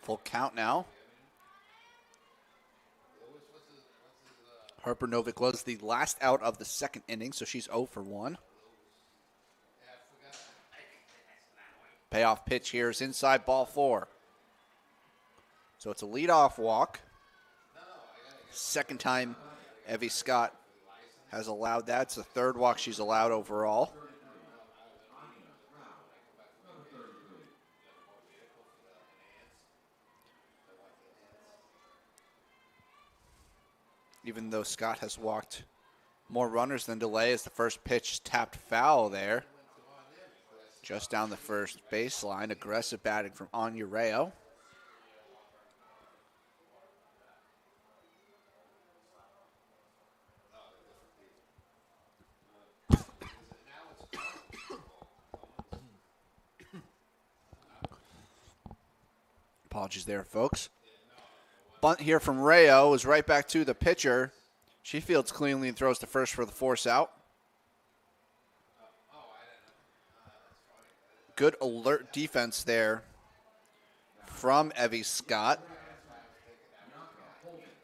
Full count now. Harper Novick was the last out of the 2nd inning, so she's 0 for 1. Payoff pitch here is inside, ball 4. So it's a leadoff walk. Second time Evie Scott has allowed that. It's the 3rd walk she's allowed overall. Even though Scott has walked more runners than delay, as the first pitch tapped foul there. Just down the first baseline. Aggressive batting from Anya Rayo. Apologies there, folks. Bunt here from Rayo is right back to the pitcher. She fields cleanly and throws to first for the force out. Good alert defense there from Evie Scott.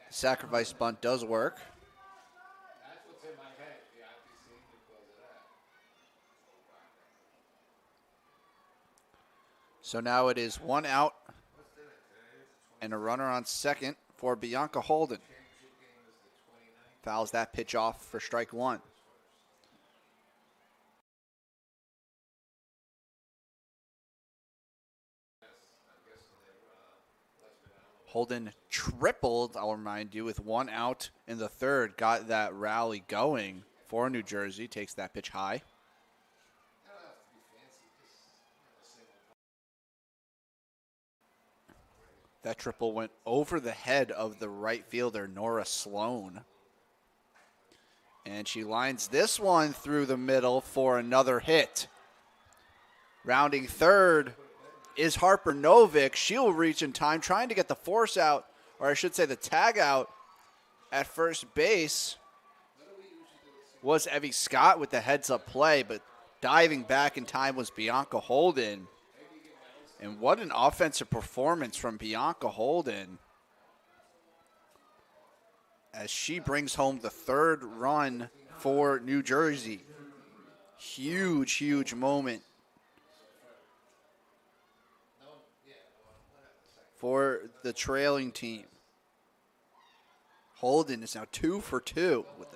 Sacrifice bunt does work. So now it is 1 out and a runner on second for Bianca Holden. Fouls that pitch off for strike 1. Holden tripled, I'll remind you, with 1 out in the 3rd. Got that rally going for New Jersey. Takes that pitch high. That triple went over the head of the right fielder, Nora Sloan. And she lines this one through the middle for another hit. Rounding 3rd is Harper Novick. She'll reach in time, trying to get the force out, or I should say the tag out at first base. Was Evie Scott with the heads-up play, but diving back in time was Bianca Holden. And what an offensive performance from Bianca Holden as she brings home the 3rd run for New Jersey. Huge, huge moment for the trailing team. Holden is now 2 for 2 with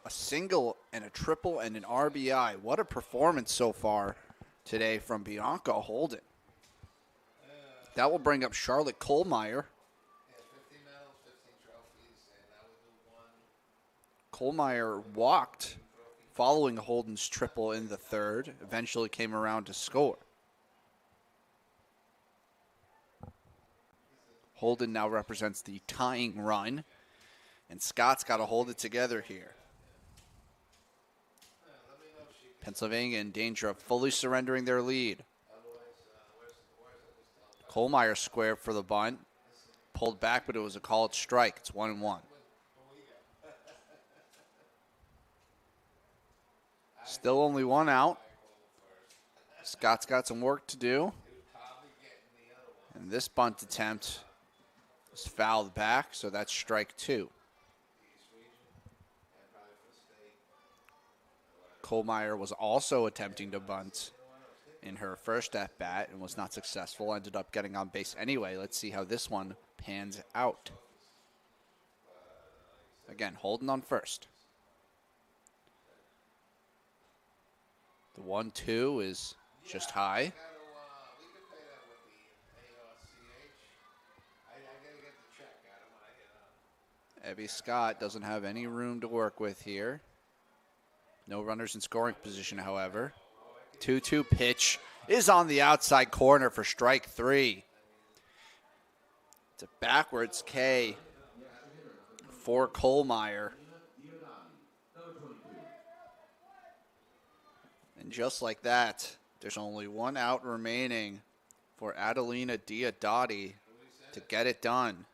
a single and a triple and an RBI. What a performance so far today from Bianca Holden. That will bring up Charlotte Kohlmeyer. Kohlmeyer walked following Holden's triple in the third, eventually came around to score. Holden now represents the tying run, and Scott's got to hold it together here. Pennsylvania in danger of fully surrendering their lead. Kohlmeyer squared for the bunt, pulled back, but it was a called strike. It's 1-1. Still only one out. Scott's got some work to do. And this bunt attempt is fouled back, so that's strike 2. Kohlmeyer was also attempting to bunt in her first at-bat and was not successful. Ended up getting on base anyway. Let's see how this one pans out. Again, Holden on first. The 1-2 is just high. Evie Scott doesn't have any room to work with here. No runners in scoring position, however. 2-2 pitch is on the outside corner for strike 3. It's a backwards K for Kohlmeyer. And just like that, there's only one out remaining for Adelina Diodati to get it done.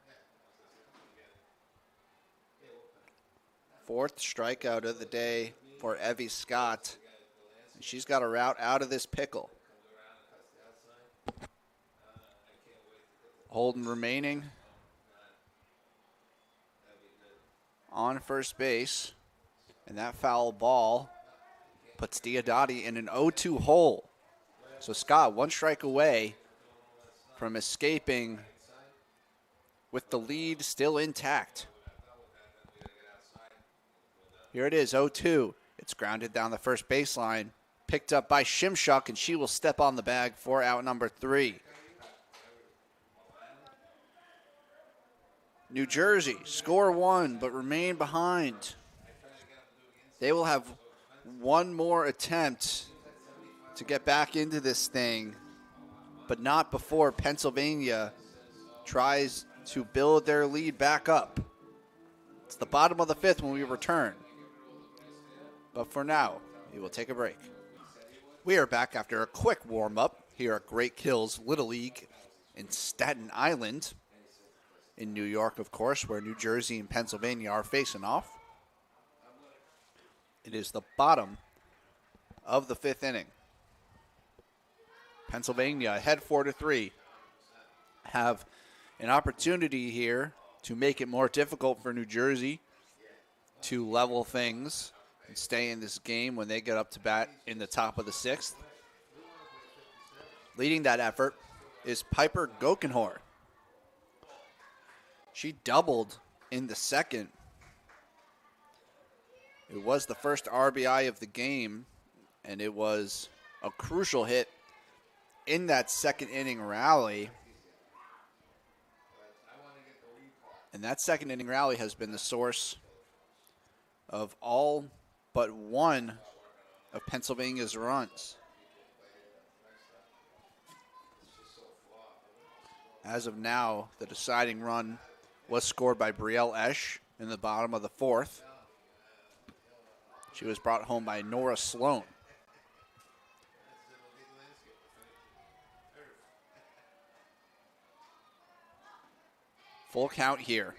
4th strikeout of the day for Evie Scott. And she's got a route out of this pickle. Holden remaining on first base. And that foul ball puts Diodati in an 0-2 hole. So Scott, 1 strike away from escaping with the lead still intact. Here it is, 0-2. It's grounded down the first baseline. Picked up by Shimshuk, and she will step on the bag for out number 3. New Jersey, score 1, but remain behind. They will have one more attempt to get back into this thing, but not before Pennsylvania tries to build their lead back up. It's the bottom of the 5th when we return. But for now, we will take a break. We are back after a quick warm-up here at Great Kills Little League in Staten Island, in New York, of course, where New Jersey and Pennsylvania are facing off. It is the bottom of the 5th inning. Pennsylvania ahead 4-3. Have an opportunity here to make it more difficult for New Jersey to level things and stay in this game when they get up to bat in the top of the 6th. Leading that effort is Piper Gokenhor. She doubled in the 2nd. It was the first RBI of the game, and it was a crucial hit in that 2nd inning rally. And that 2nd inning rally has been the source of all but one of Pennsylvania's runs. As of now, the deciding run was scored by Brielle Esch in the bottom of the 4th. She was brought home by Nora Sloan. Full count here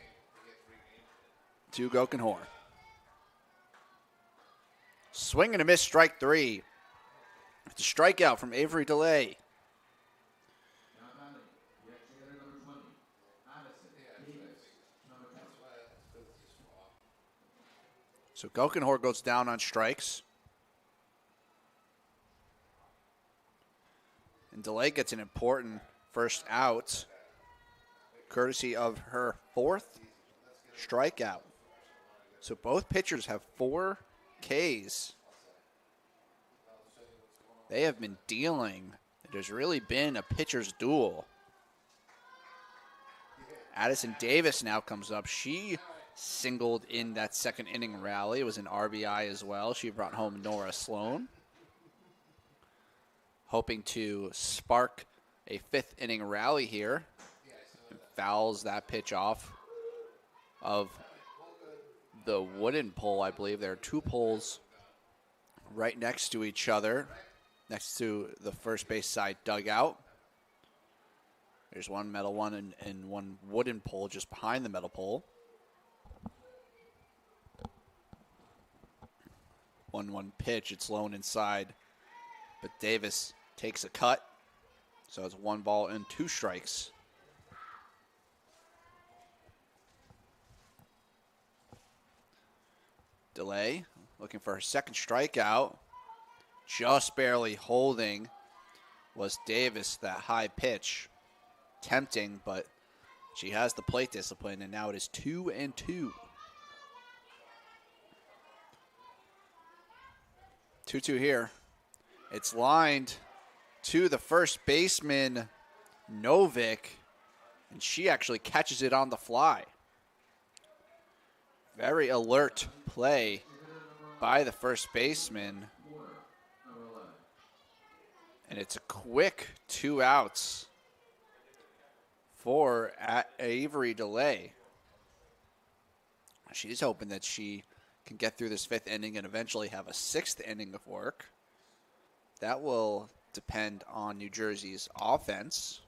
to Gokenhor. Swing and a miss, strike 3. It's a strikeout from Avery DeLay. So Gokenhor goes down on strikes. And DeLay gets an important first out, courtesy of her 4th strikeout. So both pitchers have 4 Ks. They have been dealing. It has really been a pitcher's duel. Addison Davis now comes up. She singled in that second inning rally. It was an RBI as well. She brought home Nora Sloan, hoping to spark a fifth inning rally here. And fouls that pitch off of the wooden pole, I believe. There are two poles right next to each other, next to the first base side dugout. There's one metal one and one wooden pole just behind the metal pole. 1-1 pitch. It's Sloan inside, but Davis takes a cut. So it's 1 ball and 2 strikes. Delay, looking for her second strikeout. Just barely holding was Davis, that high pitch. Tempting, but she has the plate discipline, and now it is 2-2. 2-2 here. It's lined to the first baseman, Novick, and she actually catches it on the fly. Very alert play by the first baseman. And it's a quick 2 outs for Avery Delay. She's hoping that she can get through this 5th inning and eventually have a 6th inning of work. That will depend on New Jersey's offense.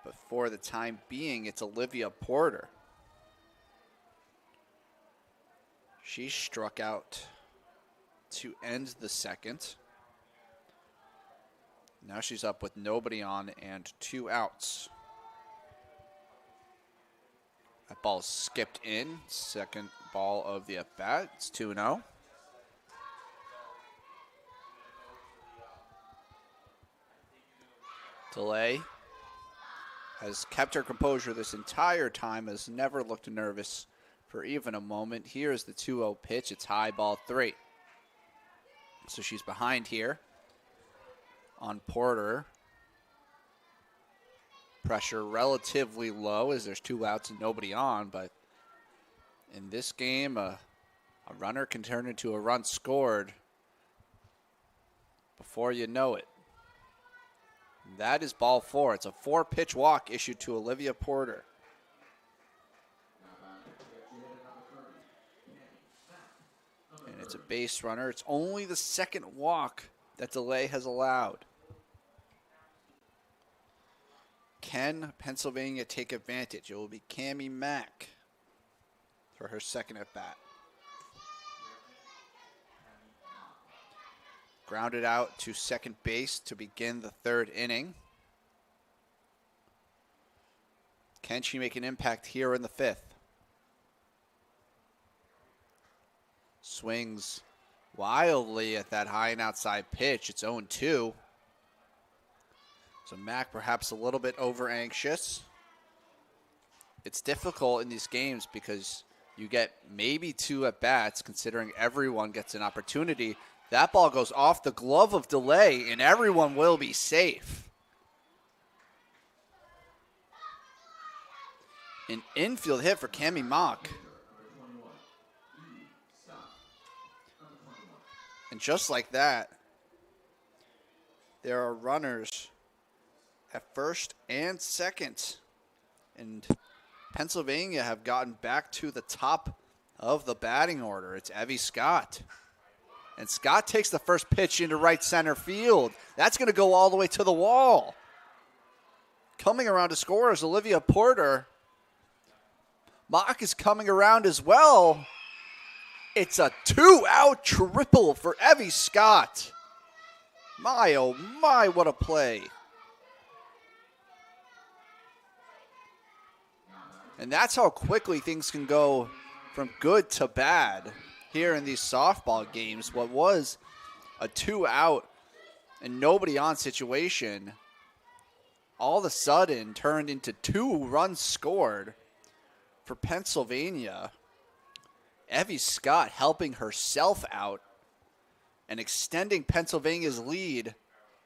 But for the time being, it's Olivia Porter. She struck out to end the second. Now she's up with nobody on and 2 outs. That ball skipped in. Second ball of the at-bat. It's 2-0. Delay has kept her composure this entire time, has never looked nervous for even a moment. Here's the 2-0 pitch. It's high, ball 3. So she's behind here on Porter. Pressure relatively low as there's 2 outs and nobody on, but in this game, a runner can turn into a run scored before you know it. That is ball 4. It's a 4-pitch walk issued to Olivia Porter. And it's a base runner. It's only the second walk that Delay has allowed. Can Pennsylvania take advantage? It will be Cammie Mack for her second at bat. Grounded out to second base to begin the 3rd inning. Can she make an impact here in the 5th? Swings wildly at that high and outside pitch. It's 0-2. So Mack perhaps a little bit over anxious. It's difficult in these games because you get maybe 2 at bats considering everyone gets an opportunity. That ball goes off the glove of Delay and everyone will be safe. An infield hit for Cammie Mack. And just like that, there are runners at first and second. And Pennsylvania have gotten back to the top of the batting order. It's Evie Scott. And Scott takes the first pitch into right center field. That's going to go all the way to the wall. Coming around to score is Olivia Porter. Mack is coming around as well. It's a 2-out triple for Evie Scott. My, oh my, what a play. And that's how quickly things can go from good to bad here in these softball games. What was a 2-out and nobody on situation all of a sudden turned into 2 runs scored for Pennsylvania. Evie Scott helping herself out and extending Pennsylvania's lead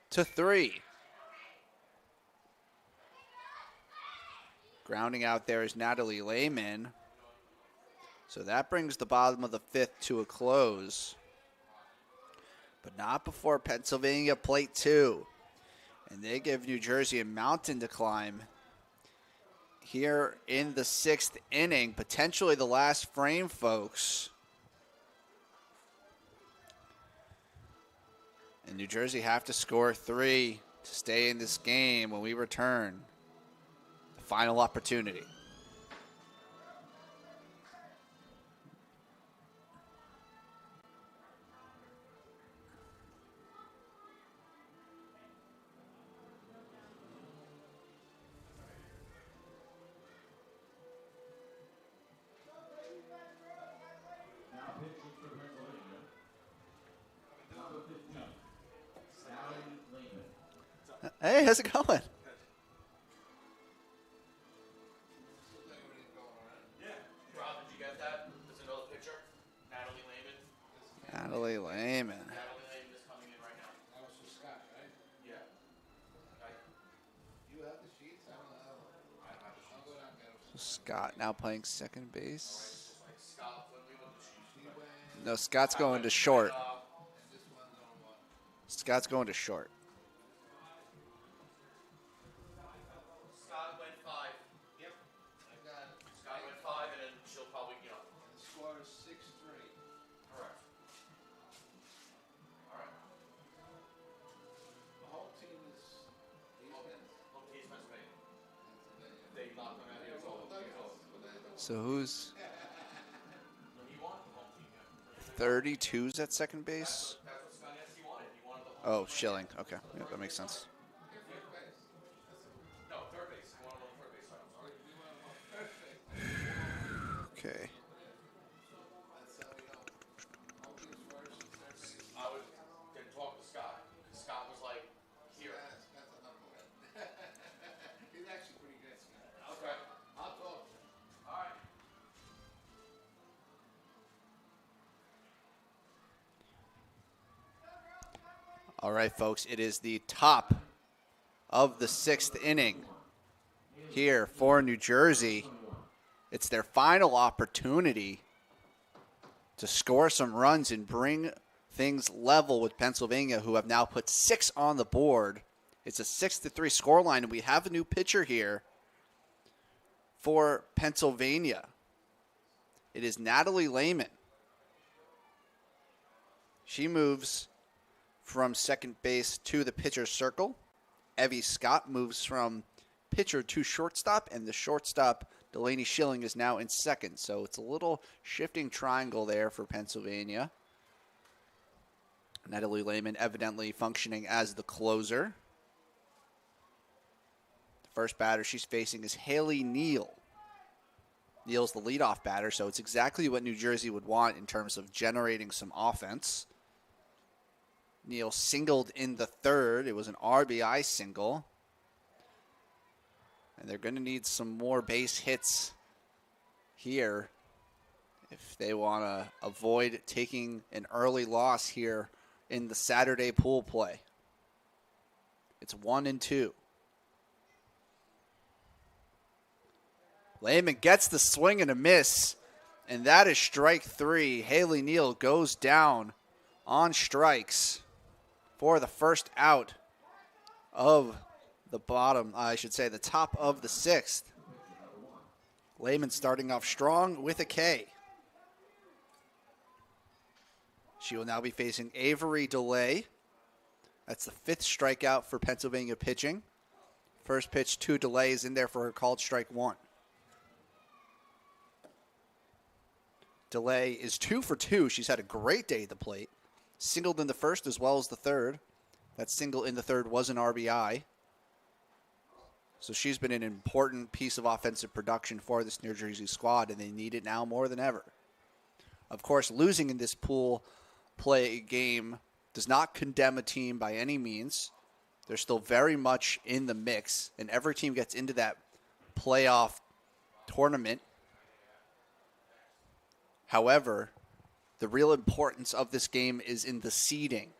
to 3. Grounding out there is Natalie Lehman. So that brings the bottom of the fifth to a close. But not before Pennsylvania plate two. And they give New Jersey a mountain to climb here in the sixth inning. Potentially the last frame, folks. And New Jersey have to score 3 to stay in this game when we return. The final opportunity. Hey, how's it going? Natalie Lehman. Is coming in right now. That was for Scott, right? Yeah. You have the sheets? I don't know. I'll go down and get them. Scott now playing second base. Scott, when we went to sheets. No, Scott's going to short. And this one's on what? Scott's going to short. Scott went 5. Yep. I got it. Scott went 5, and then she'll probably, And the score is 6-3. Correct. All right. The whole team is East Pennsylvania. They knocked them out here. So who's He wanted the home team, 32's at second base? That's what Scott Nancy wanted. He wanted the home Oh, Schilling. Okay, yeah, that makes sense. No, third base. He wanted the third base side. I'm sorry. Okay. I would then talk to Scott. Scott was like, here. He's actually pretty good, Scott. Okay. I'll talk. All right. All right, folks, it is the top of the sixth inning here for New Jersey. It's their final opportunity to score some runs and bring things level with Pennsylvania, who have now put 6 on the board. It's a 6-3 scoreline, and we have a new pitcher here for Pennsylvania. It is Natalie Lehman. She moves from second base to the pitcher's circle. Evie Scott moves from pitcher to shortstop, and the shortstop, Delaney Schilling, is now in second. So it's a little shifting triangle there for Pennsylvania. Natalie Lehman evidently functioning as the closer. The first batter she's facing is Haley Neal. Neal's the leadoff batter, so it's exactly what New Jersey would want in terms of generating some offense. Neal singled in the third. It was an RBI single. And they're going to need some more base hits here if they want to avoid taking an early loss here in the Saturday pool play. It's 1-2. Lehman gets the swing and a miss, and that is strike 3. Haley Neal goes down on strikes for the first out of the bottom, I should say, the top of the sixth. Lehman starting off strong with a K. She will now be facing Avery DeLay. That's the 5th strikeout for Pennsylvania pitching. First pitch to DeLay is in there for her called strike 1. DeLay is 2 for 2. She's had a great day at the plate. Singled in the first as well as the third. That single in the third was an RBI. So she's been an important piece of offensive production for this New Jersey squad, and they need it now more than ever. Of course, losing in this pool play game does not condemn a team by any means. They're still very much in the mix, and every team gets into that playoff tournament. However, the real importance of this game is in the seeding.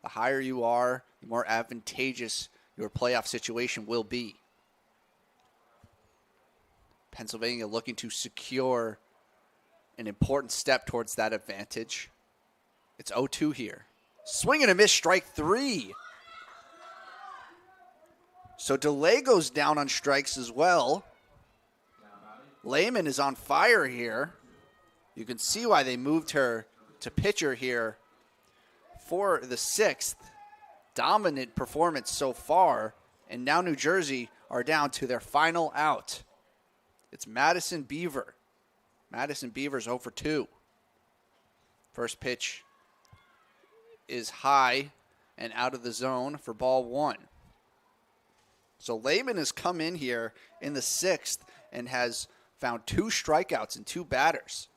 The higher you are, the more advantageous your playoff situation will be. Pennsylvania looking to secure an important step towards that advantage. It's 0-2 here. Swing and a miss, strike 3. So delay goes down on strikes as well. Lehman is on fire here. You can see why they moved her to pitcher here for the 6th. Dominant performance so far. And now New Jersey are down to their final out. It's Madison Beaver. Madison Beaver's 0 for 2. First pitch is high and out of the zone for ball 1. So Lehman has come in here in the 6th and has found 2 strikeouts and 2 batters.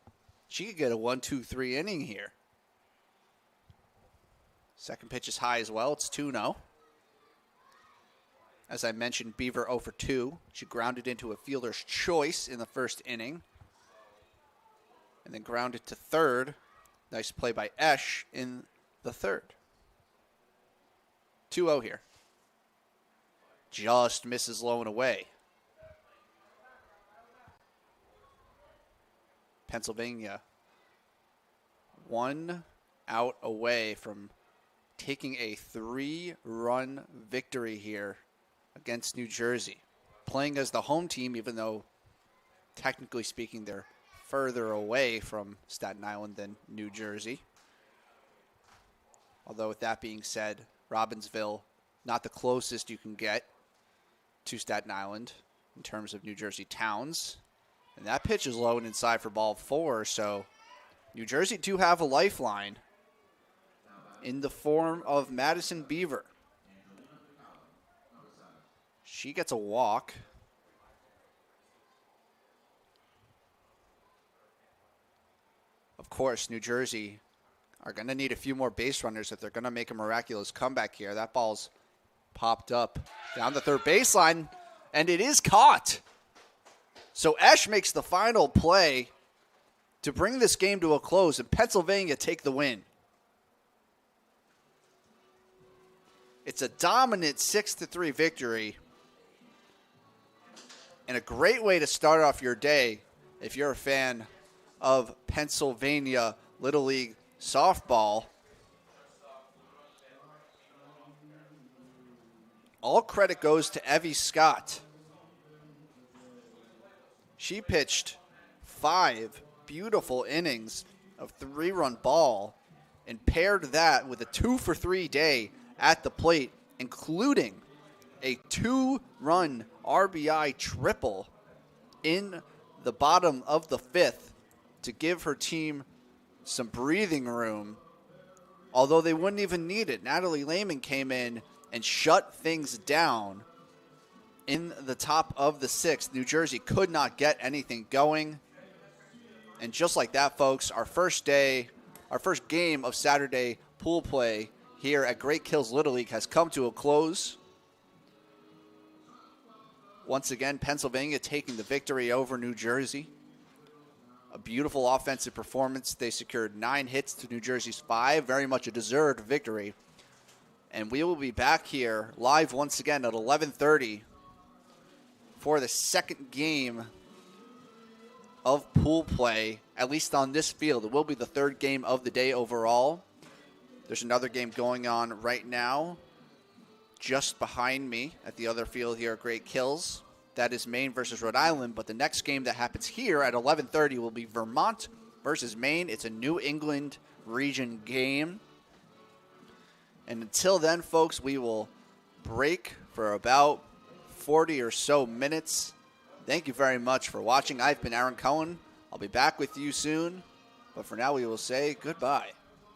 She could get a 1-2-3 inning here. Second pitch is high as well. It's 2-0. As I mentioned, Beaver 0 for 2. She grounded into a fielder's choice in the first inning. And then grounded to third. Nice play by Esch in the third. 2-0 here. Just misses low and away. Pennsylvania 1 out away from taking a 3-run victory here against New Jersey. Playing as the home team, even though technically speaking they're further away from Staten Island than New Jersey. Although with that being said, Robbinsville, not the closest you can get to Staten Island in terms of New Jersey towns. And that pitch is low and inside for ball 4, so New Jersey do have a lifeline in the form of Madison Beaver. She gets a walk. Of course, New Jersey are going to need a few more base runners if they're going to make a miraculous comeback here. That ball's popped up down the third baseline, and it is caught. So Esch makes the final play to bring this game to a close, and Pennsylvania take the win. It's a dominant 6-3 victory, and a great way to start off your day if you're a fan of Pennsylvania Little League softball. All credit goes to Evie Scott. She pitched 5 beautiful innings of 3-run ball and paired that with a 2-for-3 day at the plate, including a 2-run RBI triple in the bottom of the 5th to give her team some breathing room, although they wouldn't even need it. Natalie Lehman came in and shut things down in the top of the 6th. New Jersey could not get anything going. And just like that, folks, our first game of Saturday pool play here at Great Kills Little League has come to a close. Once again, Pennsylvania taking the victory over New Jersey. A beautiful offensive performance. They secured 9 hits to New Jersey's 5. Very much a deserved victory. And we will be back here live once again at 11:30 for the second game of pool play, at least on this field. It will be the 3rd game of the day overall. There's another game going on right now just behind me at the other field here at Great Kills. That is Maine versus Rhode Island, but the next game that happens here at 11:30 will be Vermont versus Maine. It's a New England region game. And until then, folks, we will break for about 40 or so minutes. Thank you very much for watching. I've been Aaron Cohen. I'll be back with you soon. But for now, we will say goodbye.